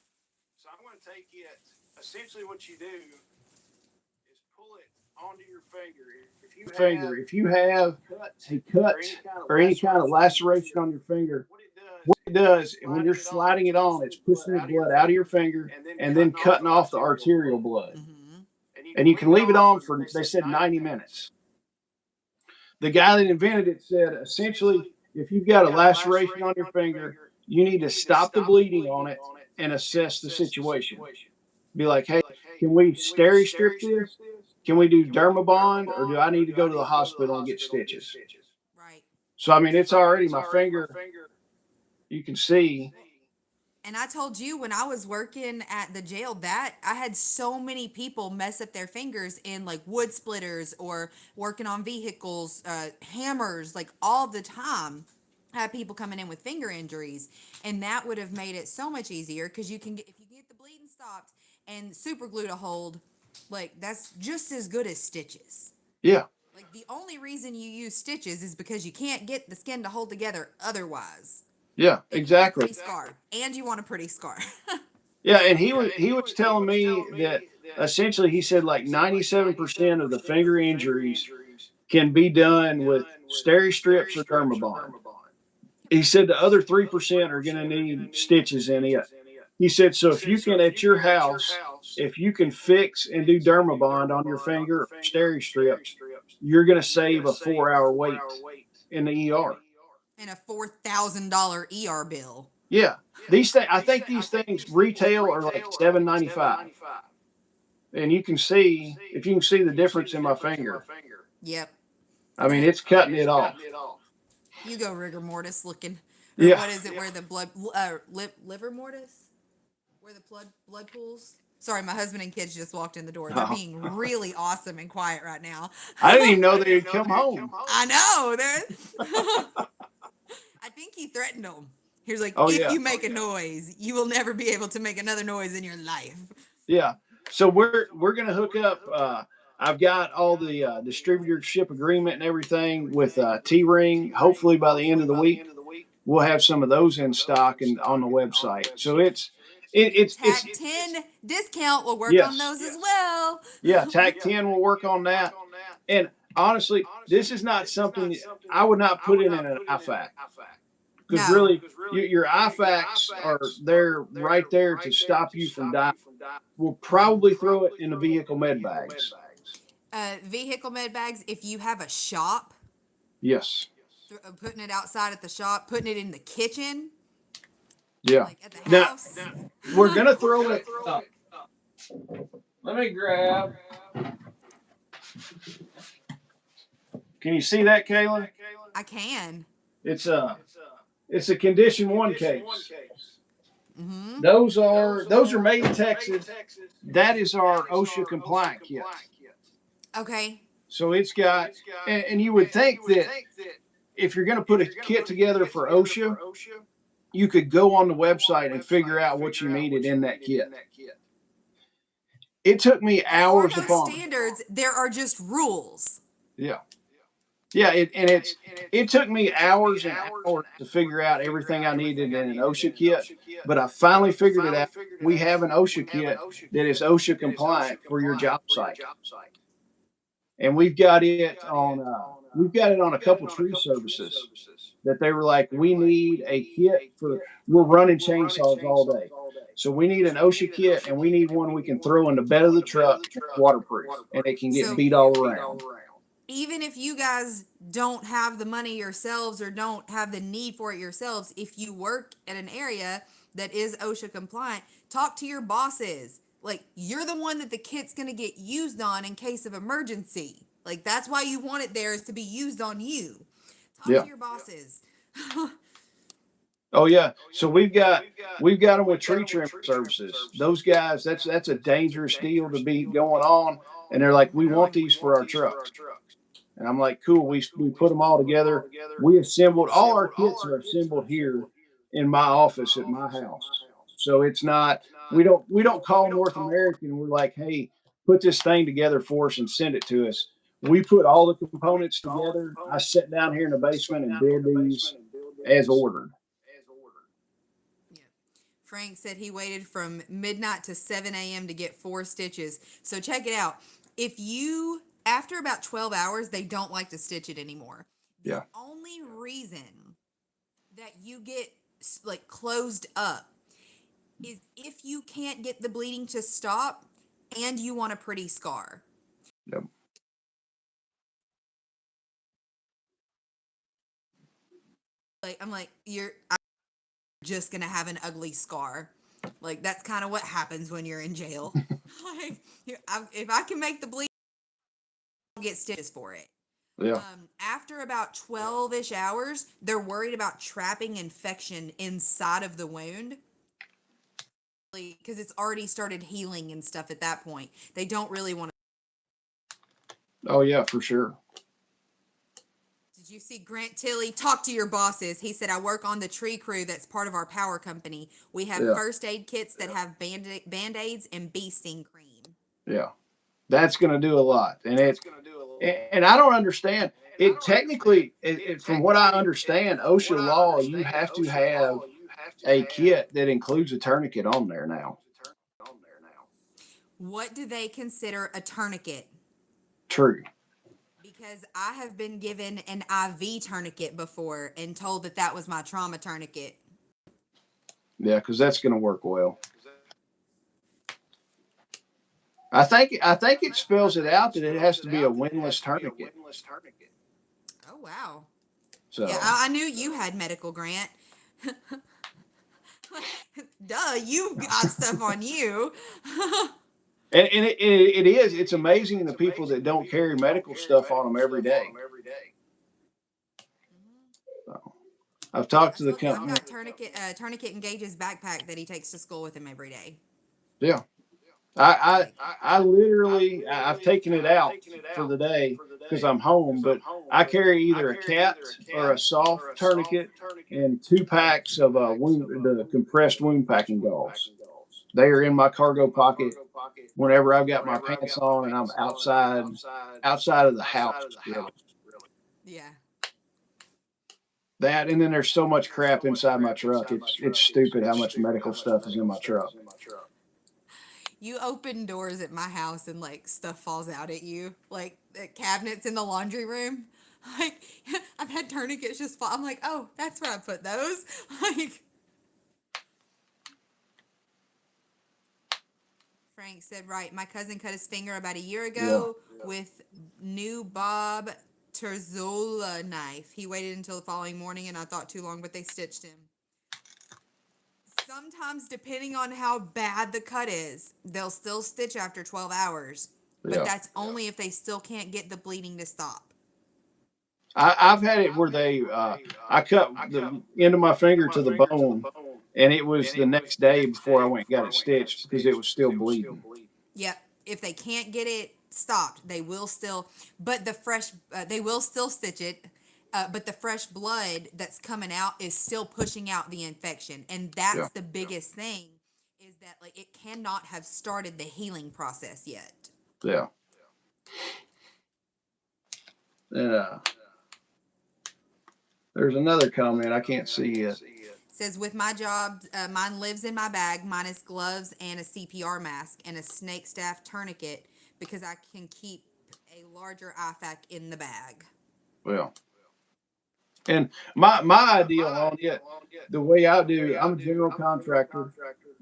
So I'm going to take it. Essentially, what you do is pull it onto your finger. If you have a cut or any kind of laceration on your finger, what it does when you're sliding it on, it's pushing the blood out of your finger and then cutting off the arterial blood. Mm-hmm. And you can leave it on for, they said, 90 minutes. The guy that invented it said, essentially, if you've got a laceration on your finger, you need to stop the bleeding on it and assess the situation. Be like, hey, can we steri-strip this? Can we do dermabond, or do I need to go to the hospital and get stitches? Right. So, I mean, it's already my finger. You can see. And I told you when I was working at the jail that I had so many people mess up their fingers in like wood splitters or working on vehicles, hammers, like all the time. I had people coming in with finger injuries, and that would have made it so much easier because you can get if you get the bleeding stopped and super glue to hold, like that's just as good as stitches. Yeah. Like the only reason you use stitches is because you can't get the skin to hold together otherwise. Yeah, And exactly. pretty scar, and you want a pretty scar. Yeah, and he was telling me that essentially he said like 97% of the finger injuries can be done with steri strips or dermabond. He said the other 3% are going to need stitches in it. He said, so if you can at your house, if you can fix and do dermabond on your finger or steri strips, you're going to save a 4-hour wait in the ER. And a $4,000 ER bill. Yeah, these things. I think these things retail are like $7.95, and you can see if you can see the difference in my finger. Yep. I mean, it's cutting it off. You go rigor mortis looking. Or Yeah. what is it? Where the blood liver mortis? Where the blood pools? Sorry, my husband and kids just walked in the door. They're Oh. being really awesome and quiet right now. I didn't even know they had come home. I know. They're I think he threatened them. He was like, Oh, if yeah. you make a noise, you will never be able to make another noise in your life. Yeah. So we're gonna hook up. I've got all the distributorship agreement and everything with T-Ring. Hopefully by the end of the week, we'll have some of those in stock and on the website. So it's TAC 10 discount will work Yes. on those as well. yeah. TAC 10 will work on that. And honestly, this is not something I would not put in an IFAC. Because No. really, your IFACs are there right there to stop you from dying. We'll probably throw it in the vehicle med bags. Vehicle med bags, if you have a shop, Yes. putting it outside at the shop, putting it in the kitchen, Yeah. Like at the Now house. we're gonna throw it up. Let me grab. Can you see that, Kayla? I can. It's a condition one case. Mm-hmm. Those are made in Texas. That is our OSHA compliant kit. Okay. So it's got, and you would think that if you're going to put a kit together for OSHA, you could go on the website and figure out what you needed in that kit. It took me There are hours no upon. standards. There are just rules. Yeah. Yeah, it took me hours and hours to figure out everything I needed in an OSHA kit, but I finally figured it out. We have an OSHA kit that is OSHA compliant for your job site, and we've got it on a couple tree services that they were like, we need a kit for we're running chainsaws all day, so we need an OSHA kit and we need one we can throw in the bed of the truck, waterproof, and it can get So beat all around. even if you guys don't have the money yourselves or don't have the need for it yourselves, if you work at an area that is OSHA compliant, talk to your bosses. Like, you're the one that the kit's going to get used on in case of emergency. Like, that's why you want it there, is to be used on you. Talk Yeah. to your bosses. Oh yeah. So we've got them with tree trimmer services. Those guys, that's a dangerous deal to be going on. And they're like, we want these for our trucks. And I'm like, cool. We put them all together. We assembled all our kits are assembled here in my office at my house. So it's not we don't call North American. We're like, hey, put this thing together for us and send it to us. We put all the components together. I sat down here in the basement and did these as ordered. Yeah. Frank said he waited from midnight to 7 a.m. to get 4 stitches. So check it out. If you, after about 12 hours, they don't like to stitch it anymore. The Yeah. only reason that you get like closed up is if you can't get the bleeding to stop and you want a pretty scar. Yep. Like, I'm like, I'm just gonna have an ugly scar. Like, that's kind of what happens when you're in jail. Like, if I can make the bleed, I'll get stitches for it. Yeah. After about 12-ish hours, they're worried about trapping infection inside of the wound because it's already started healing and stuff at that point. They don't really want to. Oh yeah, for sure. Did you see Grant Tilley? Talk to your bosses. He said, I work on the tree crew that's part of our power company. We have Yeah. first aid kits that have band-aids and bee sting cream. Yeah. That's going to do a lot. And I don't understand it technically from what I understand, OSHA law, you have to have a kit that includes a tourniquet on there now. What do they consider a tourniquet? True. Because I have been given an IV tourniquet before and told that that was my trauma tourniquet. Yeah, because that's going to work well. I think it spells it out that it has to be a windlass tourniquet. Oh, wow. So Yeah, I knew you had medical, Grant. Duh, you got stuff on you. and it's amazing the people that don't carry medical stuff on them every day. So, I've talked to the I've company. got Tourniquet Engage's backpack that he takes to school with him every day. Yeah. I literally I've taken it out for the day because I'm home, but I carry either a cat or a soft tourniquet and 2 packs of the compressed wound packing gauze. They are in my cargo pocket whenever I've got my pants on and I'm outside of the house. Really. Yeah. That and then there's so much crap inside my truck. It's stupid how much medical stuff is in my truck. You open doors at my house and like stuff falls out at you, like the cabinets in the laundry room. Like, I've had tourniquets just fall. I'm like, oh, that's where I put those. Like, Frank said, right. My cousin cut his finger about a year ago with new Bob Terzola knife. He waited until the following morning, and I thought too long, but they stitched him. sometimes, depending on how bad the cut is, they'll still stitch after 12 hours. But Yeah. that's only if they still can't get the bleeding to stop. I've had it where I cut the end of my finger to the bone, and it was the next day before I went and got it stitched because it was still bleeding. Yep. If they can't get it stopped, they will still, but they will still stitch it. But the fresh blood that's coming out is still pushing out the infection. And that's Yeah. the biggest thing, is that like it cannot have started the healing process yet. Yeah. Yeah. There's another comment I can't see yet. Says, with my job, mine lives in my bag, minus gloves and a CPR mask and a snake staff tourniquet because I can keep a larger IFAC in the bag. Well, and my ideal on it, the way I do, I'm a general contractor.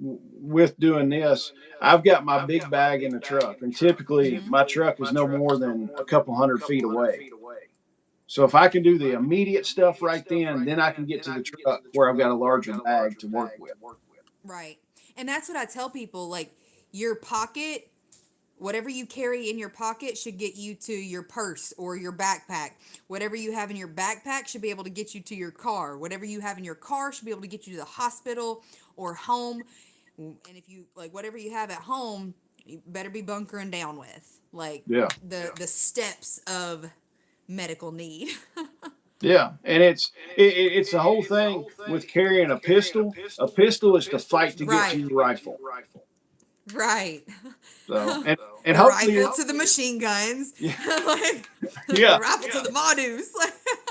With doing this, I've got my big bag in the truck, and typically my truck is no more than a couple 100 feet away. So if I can do the immediate stuff right then I can get to the truck where I've got a larger bag to work with. Right. And that's what I tell people, like, your pocket, whatever you carry in your pocket should get you to your purse or your backpack. Whatever you have in your backpack should be able to get you to your car. Whatever you have in your car should be able to get you to the hospital or home. And if you, like, whatever you have at home, you better be bunkering down with. Like, Yeah. the steps of medical need. Yeah, and it's the whole thing with carrying a pistol. A pistol is to fight to get to your rifle. Right. So and The hopefully rifle to the machine guns. Yeah. Like, Yeah. The rifle to the Modus.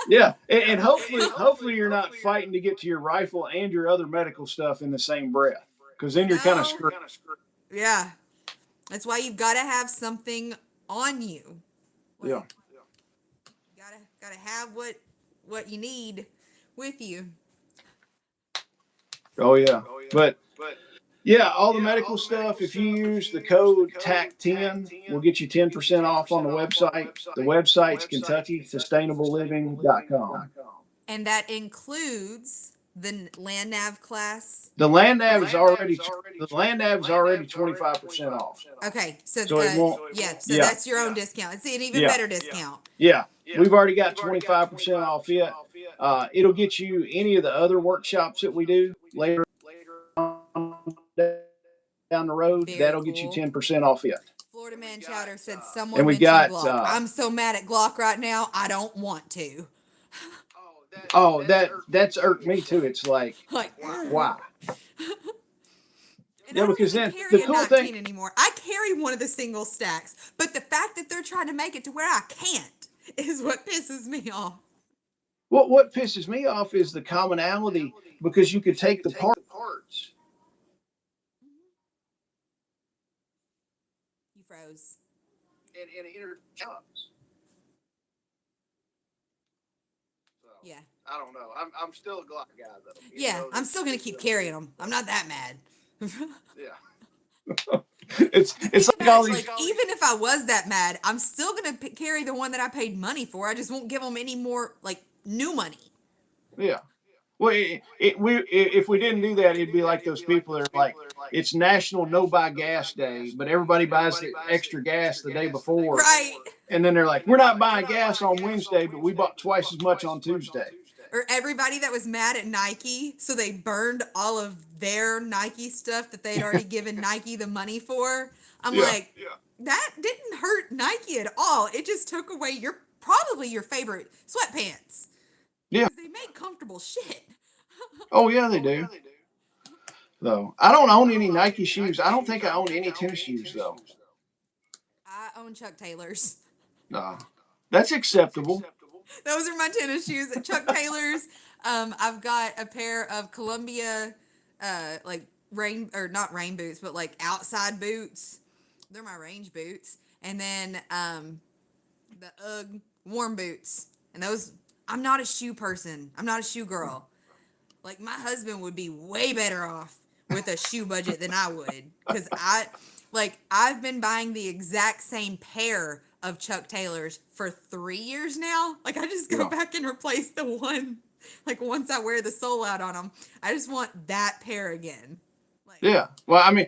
Yeah, and hopefully you're not fighting to get to your rifle and your other medical stuff in the same breath, because then you're kind of screwed. Yeah. That's why you've got to have something on you. Like, Yeah. Gotta have what you need with you. Oh yeah, but yeah, all the medical stuff. If you use the code TAC10, we'll get you 10% off on the website. The website's KentuckySustainableLiving.com. And that includes the land nav class. The land nav is already 25% off. Okay, so it won't. so that's your own discount. It's an even better discount. Yeah, we've already got 25% off it. It'll get you any of the other workshops that we do later on down the road. Very That'll get you cool. 10% off it. Florida Man Chowder said someone And we mentioned got, Glock. I'm so mad at Glock right now. I don't want to. Oh, that's irked me too. It's like why? And Yeah, I don't because even then carry the a cool 19 thing. anymore. I carry one of the single stacks, but the fact that they're trying to make it to where I can't is what pisses me off. What pisses me off is the commonality, because you could take the parts. You froze. And interjumps. Yeah. I don't know. I'm still a Glock guy though. Yeah, I'm still gonna keep carrying them. I'm not that mad. Yeah. it's like all these. Like, even if I was that mad, I'm still gonna carry the one that I paid money for. I just won't give them any more like new money. Yeah. Well, if we didn't do that, it'd be like those people that are like, it's National No Buy Gas Day, but everybody buys the extra gas the day before. Right. And then they're like, we're not buying gas on Wednesday, but we bought twice as much on Tuesday. Or everybody that was mad at Nike, so they burned all of their Nike stuff that they'd already given Nike the money for. I'm like, that didn't hurt Nike at all. It just took away probably your favorite sweatpants. Yeah. They make comfortable shit. Oh, yeah, they do. Though I don't own any Nike shoes. I don't think I own any tennis shoes, though. I own Chuck Taylors. No. That's acceptable. Those are my tennis shoes at Chuck Taylor's. I've got a pair of Columbia, like not rain boots, but like outside boots. They're my range boots. And then the UGG warm boots. And those, I'm not a shoe person. I'm not a shoe girl. Like, my husband would be way better off with a shoe budget than I would. Because I've been buying the exact same pair of Chuck Taylors for 3 years now. Like, I just go back and replace the one, like, once I wear the sole out on them. I just want that pair again. Yeah. Well, I mean,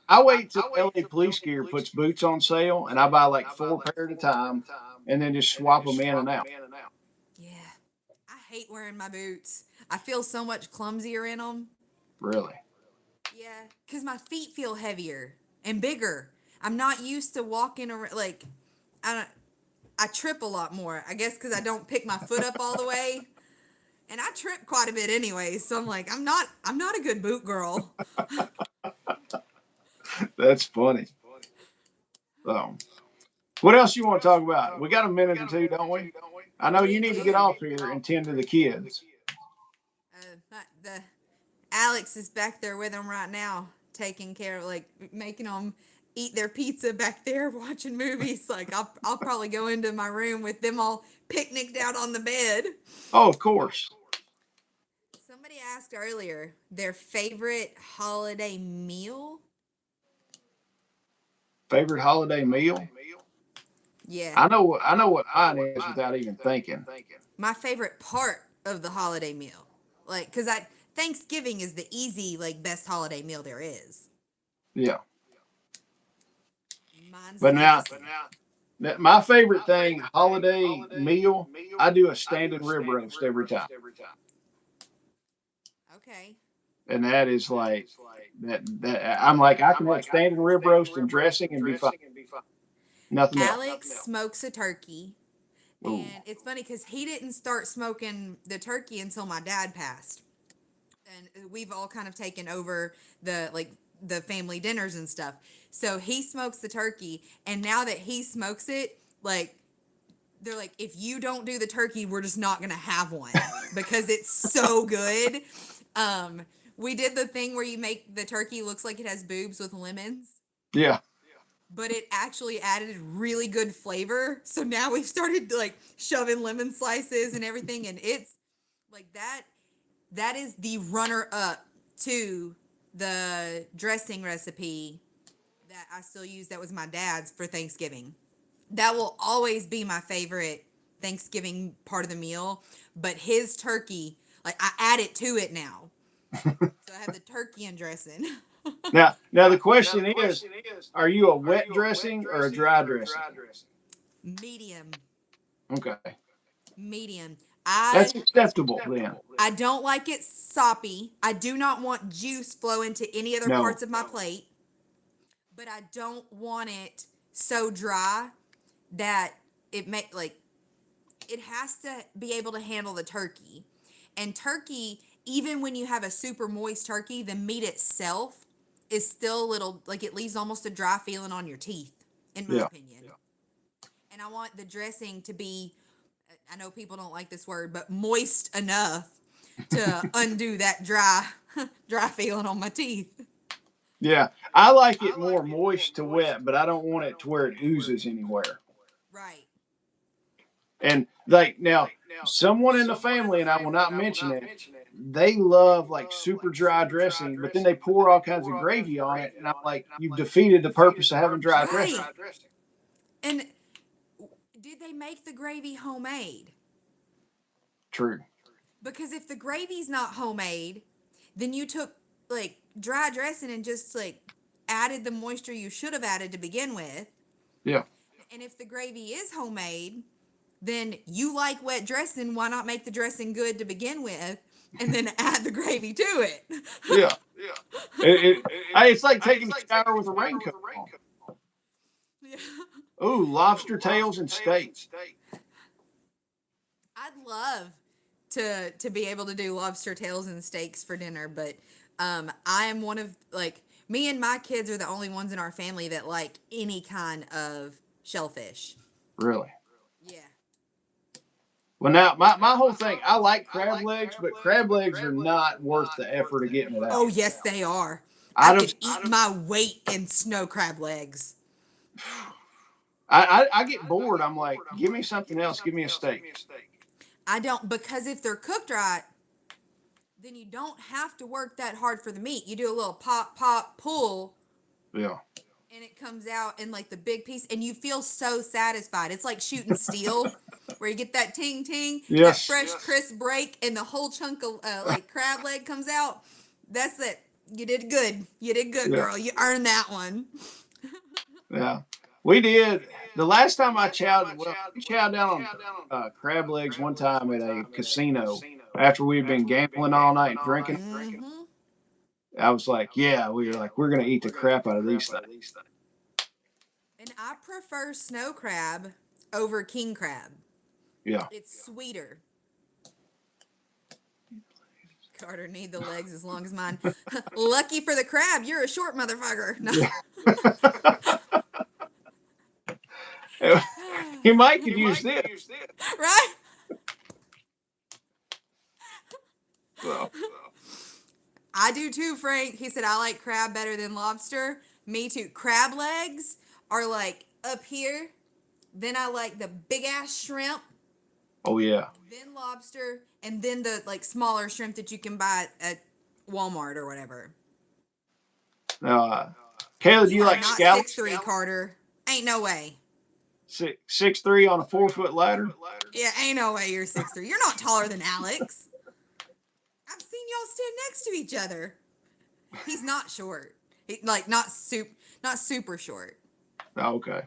I wait till LA Police Gear puts boots on sale, and I buy like 4 pair at a time, and then just swap them in and out. Yeah. I hate wearing my boots. I feel so much clumsier in them. Really. Yeah, because my feet feel heavier and bigger. I'm not used to walking around like I don't. I trip a lot more. I guess because I don't pick my foot up all the way, and I trip quite a bit anyway. So I'm like, I'm not a good boot girl. That's funny. So, what else you want to talk about? We got a minute or two, don't we? I know you need to get off here and tend to the kids. The Alex is back there with them right now, taking care of like making them eat their pizza back there, watching movies. Like I'll probably go into my room with them all picnicked out on the bed. Oh, of course. Somebody asked earlier their favorite holiday meal. Favorite holiday meal? Yeah. I know what mine is without even thinking. My favorite part of the holiday meal. Like, cause Thanksgiving is the easy, like, best holiday meal there is. Yeah. Mine's But now, dressing. my favorite thing, holiday meal, I do a standing rib roast every time. Okay. And that is like that I'm like I can have standing rib roast and dressing and be fine. Nothing else. Alex smokes a turkey. Ooh. And it's funny because he didn't start smoking the turkey until my dad passed. And we've all kind of taken over the family dinners and stuff. So he smokes the turkey, and now that he smokes it, like they're like, if you don't do the turkey, we're just not gonna have one because it's so good. We did the thing where you make the turkey looks like it has boobs with lemons. Yeah. But it actually added really good flavor. So now we've started like shoving lemon slices and everything, and it's like that is the runner up to the dressing recipe that I still use. That was my dad's for Thanksgiving. That will always be my favorite Thanksgiving part of the meal. But his turkey, like I add it to it now. So I have the turkey and dressing. Now the question is, are you a wet dressing or a dry dressing? Medium. Okay. Medium. That's acceptable then. I don't like it soppy. I do not want juice flow into any other No. parts of my plate. But I don't want it so dry that it has to be able to handle the turkey. And turkey, even when you have a super moist turkey, the meat itself is still a little, like it leaves almost a dry feeling on your teeth, in my opinion. And I want the dressing to be, I know people don't like this word, but moist enough to undo that dry feeling on my teeth. Yeah. I like it more moist to wet, but I don't want it to where it oozes anywhere. Right. And like now, someone in the family, and I will not mention it, they love like super dry dressing, but then they pour all kinds of gravy on it, and I'm like, you've defeated the purpose of having dry dressing. And did they make the gravy homemade? True. Because if the gravy's not homemade, then you took like dry dressing and just like added the moisture you should have added to begin with. Yeah. And if the gravy is homemade, then you like wet dressing. Why not make the dressing good to begin with and then add the gravy to it? Yeah. It's like taking a shower with a raincoat on. Yeah. Ooh, lobster tails and steak. I'd love to be able to do lobster tails and steaks for dinner, but I am one of like me and my kids are the only ones in our family that like any kind of shellfish. Really? Yeah. Well, now my whole thing, I like crab legs, but crab legs are not worth the effort of getting it out. Oh yes, they are. I could eat my weight in snow crab legs. I get bored. I'm like, give me something else. Give me a steak. I don't, because if they're cooked right, then you don't have to work that hard for the meat. You do a little pop, pop, pull. Yeah. And it comes out in like the big piece, and you feel so satisfied. It's like shooting steel, where you get that ting ting, Yes. that fresh crisp break, and the whole chunk of like crab leg comes out. That's it. You did good. You did good, Yeah. girl. You earned that one. Yeah. We did. The last time I chowed, well, we chowed down on crab legs one time at a casino after we had been gambling all night and drinking. Mm-hmm. I was like, yeah, we were like, we're going to eat the crap out of these things. And I prefer snow crab over king crab. Yeah. It's sweeter. Carter need the legs as long as mine. Lucky for the crab, you're a short motherfucker. No. He might could use this. Right? So, I do too, Frank. He said, I like crab better than lobster. Me too. Crab legs are like up here. Then I like the big ass shrimp. oh, yeah. Then lobster. And then the like smaller shrimp that you can buy at Walmart or whatever. Kayla, do you like not scallops? 6'3", Carter. Ain't no way. 6'3" on a 4-foot ladder? Yeah, ain't no way you're 6'3". You're not taller than Alex. I've seen y'all stand next to each other. He's not short. Like not super short. Oh, okay.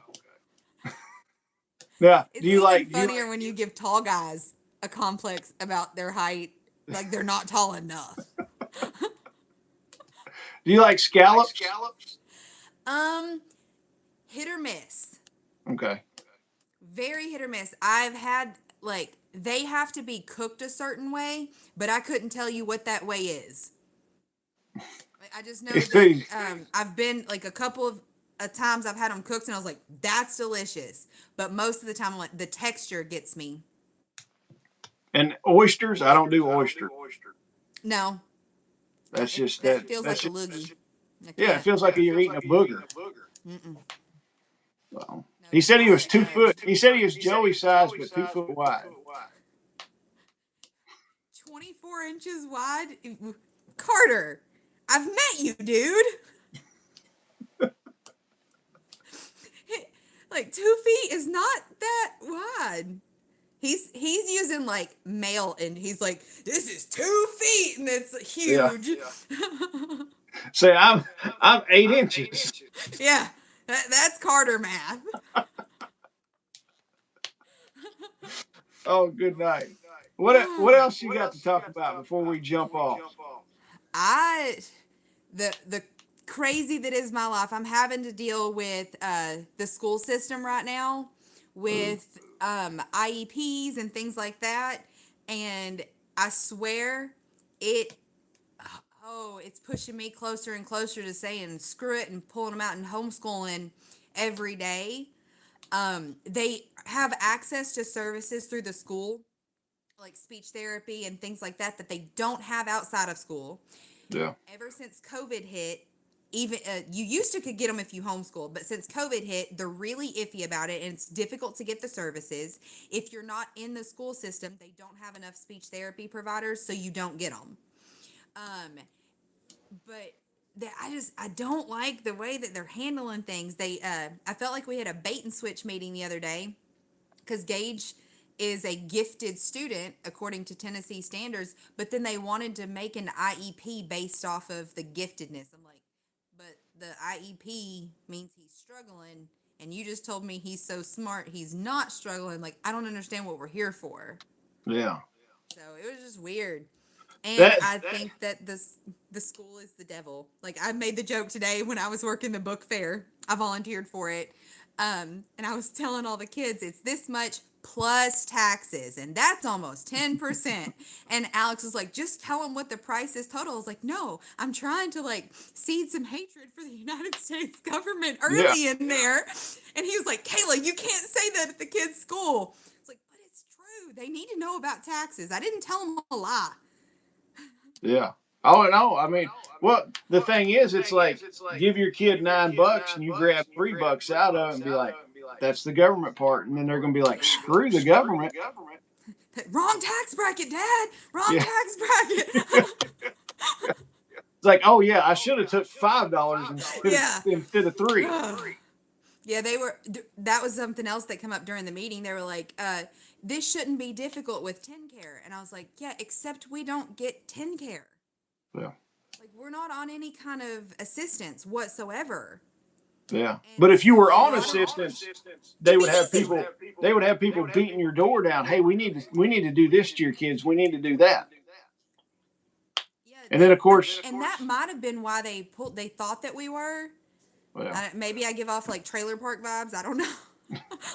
Yeah. It's Do you even like funnier when you give tall guys a complex about their height, like they're not tall enough. do you like scallops? Hit or miss. Okay. Very hit or miss. I've had like they have to be cooked a certain way, but I couldn't tell you what that way is. Like, I just know that I've been like a couple of times I've had them cooked and I was like, that's delicious. But most of the time, like the texture gets me. And oysters? I don't do oyster. No, That's just that feels that's like a just, loogie. yeah, it feels like you're eating a booger. Mm-mm. Well, No, he said he was I- 2 foot. He said he was Joey size, but 2 foot wide. 24 inches wide. Carter, I've met you, dude. Like 2 feet is not that wide. He's using like male, and he's like, this is 2 feet, and it's huge. Yeah, Say I'm 8 inches. yeah that's Carter math. Oh, good night. What else you got to talk about before we jump off? The crazy that is my life. I'm having to deal with the school system right now with IEPs and things like that, and I swear it's pushing me closer and closer to saying screw it and pulling them out and homeschooling every day. They have access to services through the school, like speech therapy and things like that they don't have outside of school. Yeah. Ever since COVID hit, even you used to could get them if you homeschooled, but since COVID hit, they're really iffy about it, and it's difficult to get the services. If you're not in the school system, they don't have enough speech therapy providers, so you don't get them. But I don't like the way that they're handling things. I felt like we had a bait and switch meeting the other day because Gage is a gifted student according to Tennessee standards, but then they wanted to make an IEP based off of the giftedness. I'm like, but the IEP means he's struggling, and you just told me he's so smart he's not struggling. Like, I don't understand what we're here for. Yeah. So it was just weird. And I think that the school is the devil. Like, I made the joke today when I was working the book fair. I volunteered for it. And I was telling all the kids, it's this much plus taxes, and that's almost 10%. And Alex was like, just tell them what the price is total. I was like, no, I'm trying to like seed some hatred for the United States government early in there. And he was like, Kayla, you can't say that at the kids' school. It's like, but it's true. They need to know about taxes. I didn't tell them a lie. Yeah. Oh no. I mean, well, the thing is, it's like give your kid $9 and you grab $3 out of it and be like, that's the government part, and then they're gonna be like, screw the government. Wrong tax bracket, Dad. Wrong tax bracket. It's like, oh yeah, I should have took $5 instead of $3. Yeah, that was something else that came up during the meeting. They were like, this shouldn't be difficult with TennCare. And I was like, yeah, except we don't get TennCare. Yeah. Like we're not on any kind of assistance whatsoever. Yeah. But And if you so were a on lot of assistance, it'd they be would have easy. people beating your door down. Hey, we need to do this to your kids. We need to do that. Yeah, And then of course, and that might have been why they thought that we were. well, Maybe I give off like trailer park vibes. I don't know.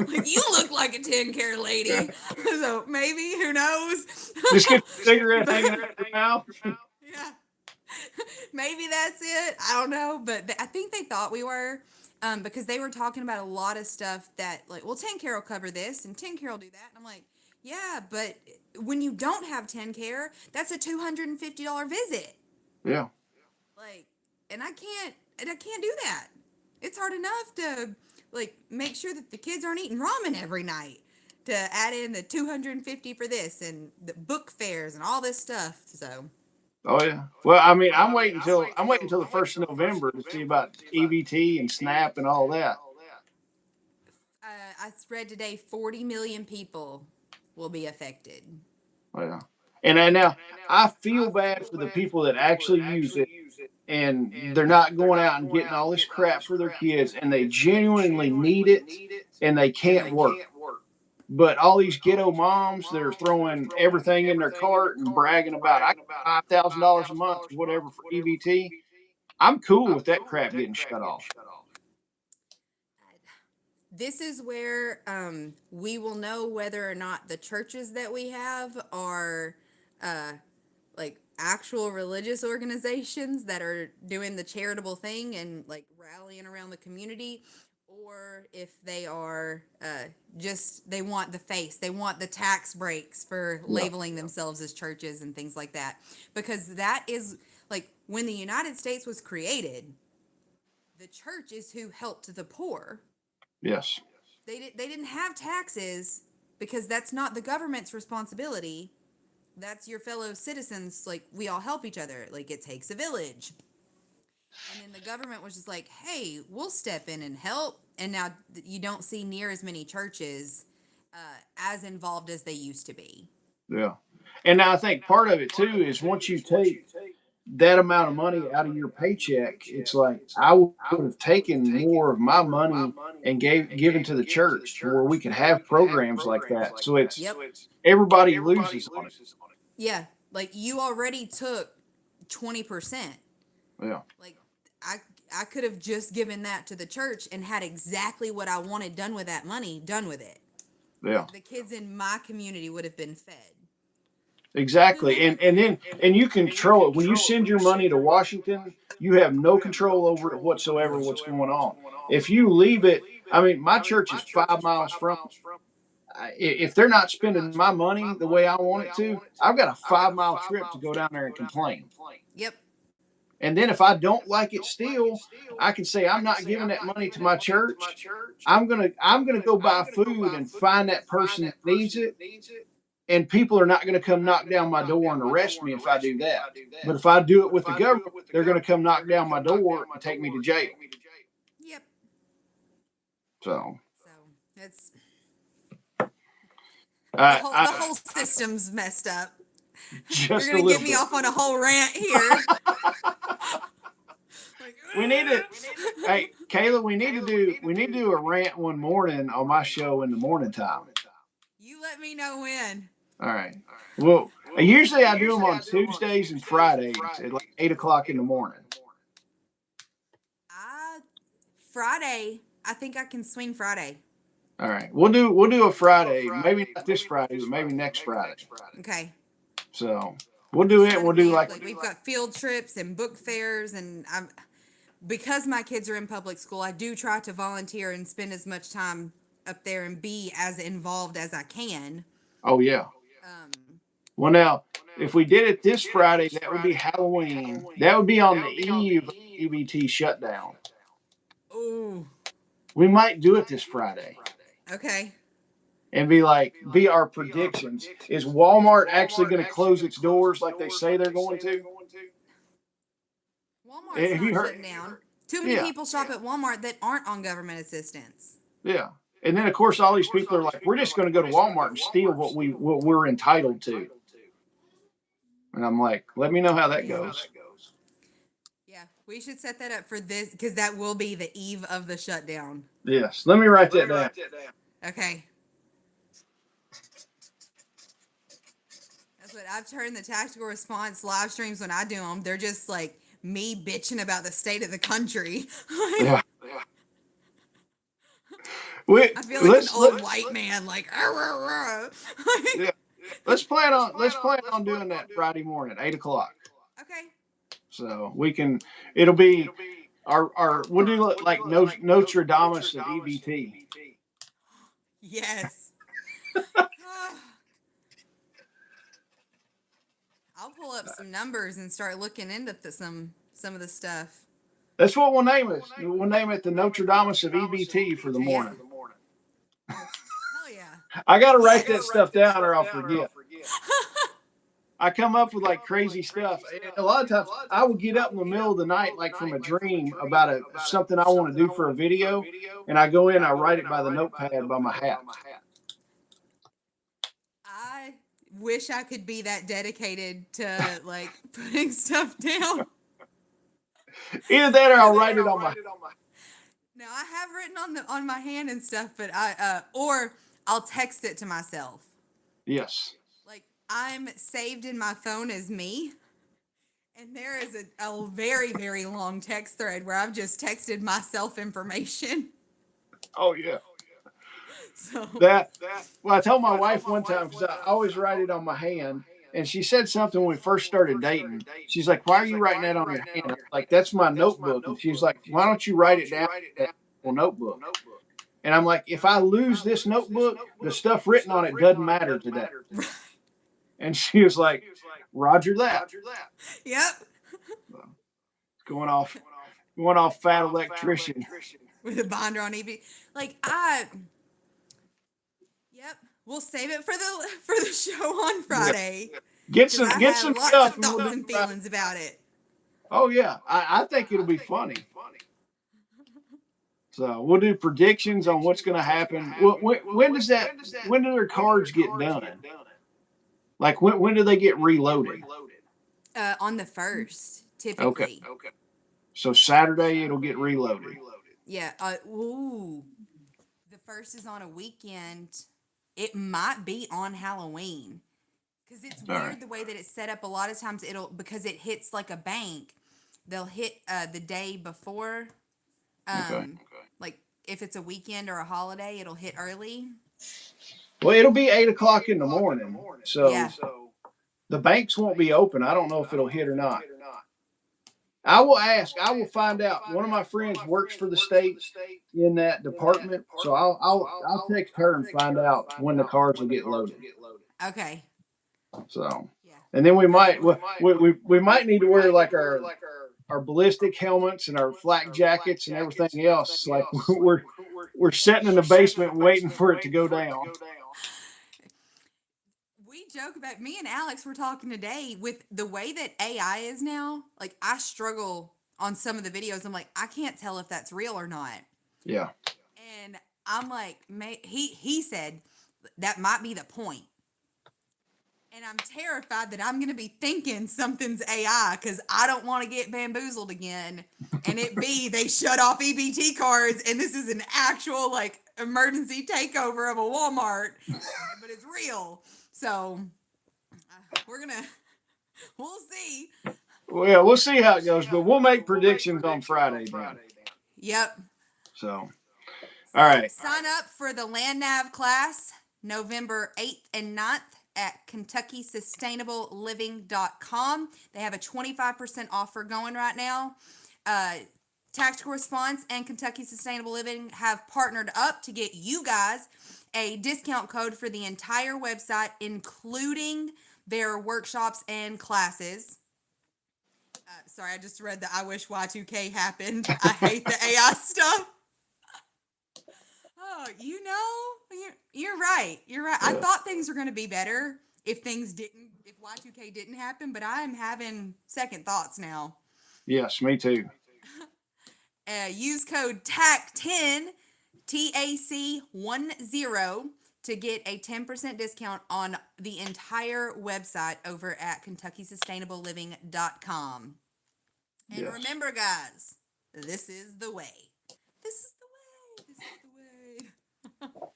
Like you look like a 10-care lady. So maybe, who knows? just get the cigarette But hanging out your mouth. yeah. Maybe that's it. I don't know, but I think they thought we were, because they were talking about a lot of stuff that, like, well, 10-care will cover this and 10-care will do that. And I'm like, yeah, but when you don't have 10-care, that's a $250 visit. Yeah. Like, and I can't do that. It's hard enough to like make sure that the kids aren't eating ramen every night, to add in the 250 for this and the book fairs and all this stuff. So Oh yeah. Well, I mean, I'm waiting until the 1st of November to see about EBT and SNAP and all that. I read today 40 million people will be affected. Yeah. And now I feel bad for the people that actually use it and they're not going out and getting all this crap for their kids and they genuinely need it and they can't work. But all these ghetto moms, they're throwing everything in their cart and bragging about, I got $5,000 a month or whatever for EBT. I'm cool with that crap getting shut off. This is where we will know whether or not the churches that we have are like actual religious organizations that are doing the charitable thing and like rallying around the community, or if they are just, they want the face, they want the tax breaks for labeling themselves as churches and things like that. Because that is like when the United States was created, the church is who helped the poor. Yes. They didn't have taxes because that's not the government's responsibility. That's your fellow citizens. Like, we all help each other. Like, it takes a village. And then the government was just like, hey, we'll step in and help. And now you don't see near as many churches as involved as they used to be. Yeah. And now I think part of it too is once you take that amount of money out of your paycheck, it's like I would have taken more of my money and given to the church where we could have programs like that. So it's everybody loses on it. Yeah, like you already took 20%. Yeah. Like I could have just given that to the church and had exactly what I wanted done with that money done with it. Yeah. Like the kids in my community would have been fed. Exactly. And you control it. When you send your money to Washington, you have no control over it whatsoever what's going on. If you leave it, I mean, my church is 5 miles from. If they're not spending my money the way I want it to, I've got a 5 mile trip to go down there and complain. Yep. And then if I don't like it still, I can say I'm not giving that money to my church. I'm gonna go buy food and find that person that needs it. And people are not going to come knock down my door and arrest me if I do that. But if I do it with the government, they're going to come knock down my door and take me to jail. Yep. So it's the whole system's messed up. You're going to get me off on a whole rant here. We need to, hey, Kayla, we need to do a rant one morning on my show in the morning time. You let me know when. All right. Well, usually I do them on Tuesdays and Fridays at like 8:00 in the morning. Friday, I think I can swing Friday. All right. We'll do a Friday. Maybe not this Friday, but maybe next Friday. Okay. So we'll do it. We'll do like we've got field trips and book fairs, and because my kids are in public school, I do try to volunteer and spend as much time up there and be as involved as I can. Oh yeah. Well, now if we did it this Friday, that would be Halloween. That would be on the eve of EBT shutdown. Ooh. We might do it this Friday. Okay. And be our predictions. Is Walmart actually going to close its doors like they say they're going to? Walmart's not shutting down. Too many people shop at Walmart that aren't on government assistance. Yeah. And then of course all these people are like, we're just going to go to Walmart and steal what we're entitled to. And I'm like, let me know how that goes. We should set that up for this because that will be the eve of the shutdown. Yes. Let me write that down. Okay. That's what I've turned the tactical response live streams when I do them. They're just like me bitching about the state of the country. Yeah. I feel like an old white man, like, "Arr, arr, arr." Yeah. Let's plan on doing that Friday morning, 8:00. Okay. So it'll be our we'll do like Notre Dame of EBT. Yes. I'll pull up some numbers and start looking into some of the stuff. That's what we'll name it. We'll name it the Notre Dame of EBT for the morning. Hell yeah. I got to write that stuff down or I'll forget. I come up with like crazy stuff. A lot of times I will get up in the middle of the night, like from a dream about something I want to do for a video. And I go in, I write it by the notepad by my hat. I wish I could be that dedicated to like putting stuff down. Either that or I'll write it on my. No, I have written on my hand and stuff, but or I'll text it to myself. Yes. Like I'm saved in my phone as me. And there is a very, very long text thread where I've just texted myself information. Oh yeah. So Well, I told my wife one time because I always write it on my hand, and she said something when we first started dating. She's like, "Why are you writing that on your hand?" I was like, "That's my notebook." And she's like, "Why don't you write it down in that notebook?" And I'm like, "If I lose this notebook, the stuff written on it doesn't matter today." And she was like, "Roger that." Yep. Going off fat electrician. With a binder on EB. Like Yep. We'll save it for the show on Friday. Get some lots stuff. of thoughts and feelings about it. Oh yeah, I think it'll be funny. So we'll do predictions on what's going to happen. When do their cards get done? Like when do they get reloaded? On the 1st, typically. Okay. So Saturday it'll get reloaded. Yeah. The 1st is on a weekend. It might be on Halloween. Because it's weird the way that it's set up. A lot of times because it hits like a bank, they'll hit the day before. Like if it's a weekend or a holiday, it'll hit early. Well, it'll be 8:00 in the morning. So Yeah. the banks won't be open. I don't know if it'll hit or not. I will ask. I will find out. One of my friends works for the state in that department, so I'll text her and find out when the cars will get loaded. Okay. So, Yeah. and then we might need to wear like our ballistic helmets and our flak jackets and everything else. Like we're sitting in the basement waiting for it to go down. We joke about me and Alex were talking today with the way that AI is now. Like I struggle on some of the videos. I'm like, I can't tell if that's real or not. Yeah. And I'm like, he said that might be the point. And I'm terrified that I'm going to be thinking something's AI because I don't want to get bamboozled again. And they shut off EBT cards and this is an actual like emergency takeover of a Walmart, but it's real. So we'll see. Well, yeah, we'll see how it goes, but we'll make predictions on Friday, then. Yep. So, all right. Sign up for the Land Nav class November 8th and 9th at KentuckySustainableLiving.com. They have a 25% offer going right now. Tactical Response and Kentucky Sustainable Living have partnered up to get you guys a discount code for the entire website, including their workshops and classes. Sorry, I just read that I wish Y2K happened. I hate the AI stuff. Oh, you're right. You're right. I thought things were going to be better if Y2K didn't happen, but I'm having second thoughts now. Yes, me too. Use code TAC10, TAC10, to get a 10% discount on the entire website over at KentuckySustainableLiving.com. And Yes. remember, guys, this is the way. This is the way. This is the way. All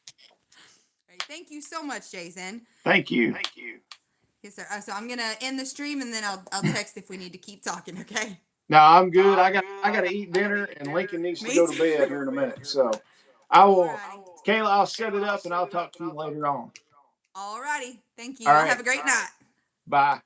right, thank you so much, Jason. Thank you. Yes, sir. So I'm gonna end the stream, and then I'll text if we need to keep talking. Okay. No, I'm good. I got to eat dinner, and Lincoln needs to Me go to too. bed here in a minute. So I will, Alrighty. Kayla, I'll set it up and I'll talk to you later on. Alrighty. Thank you. All Y'all right. have a great night. Bye.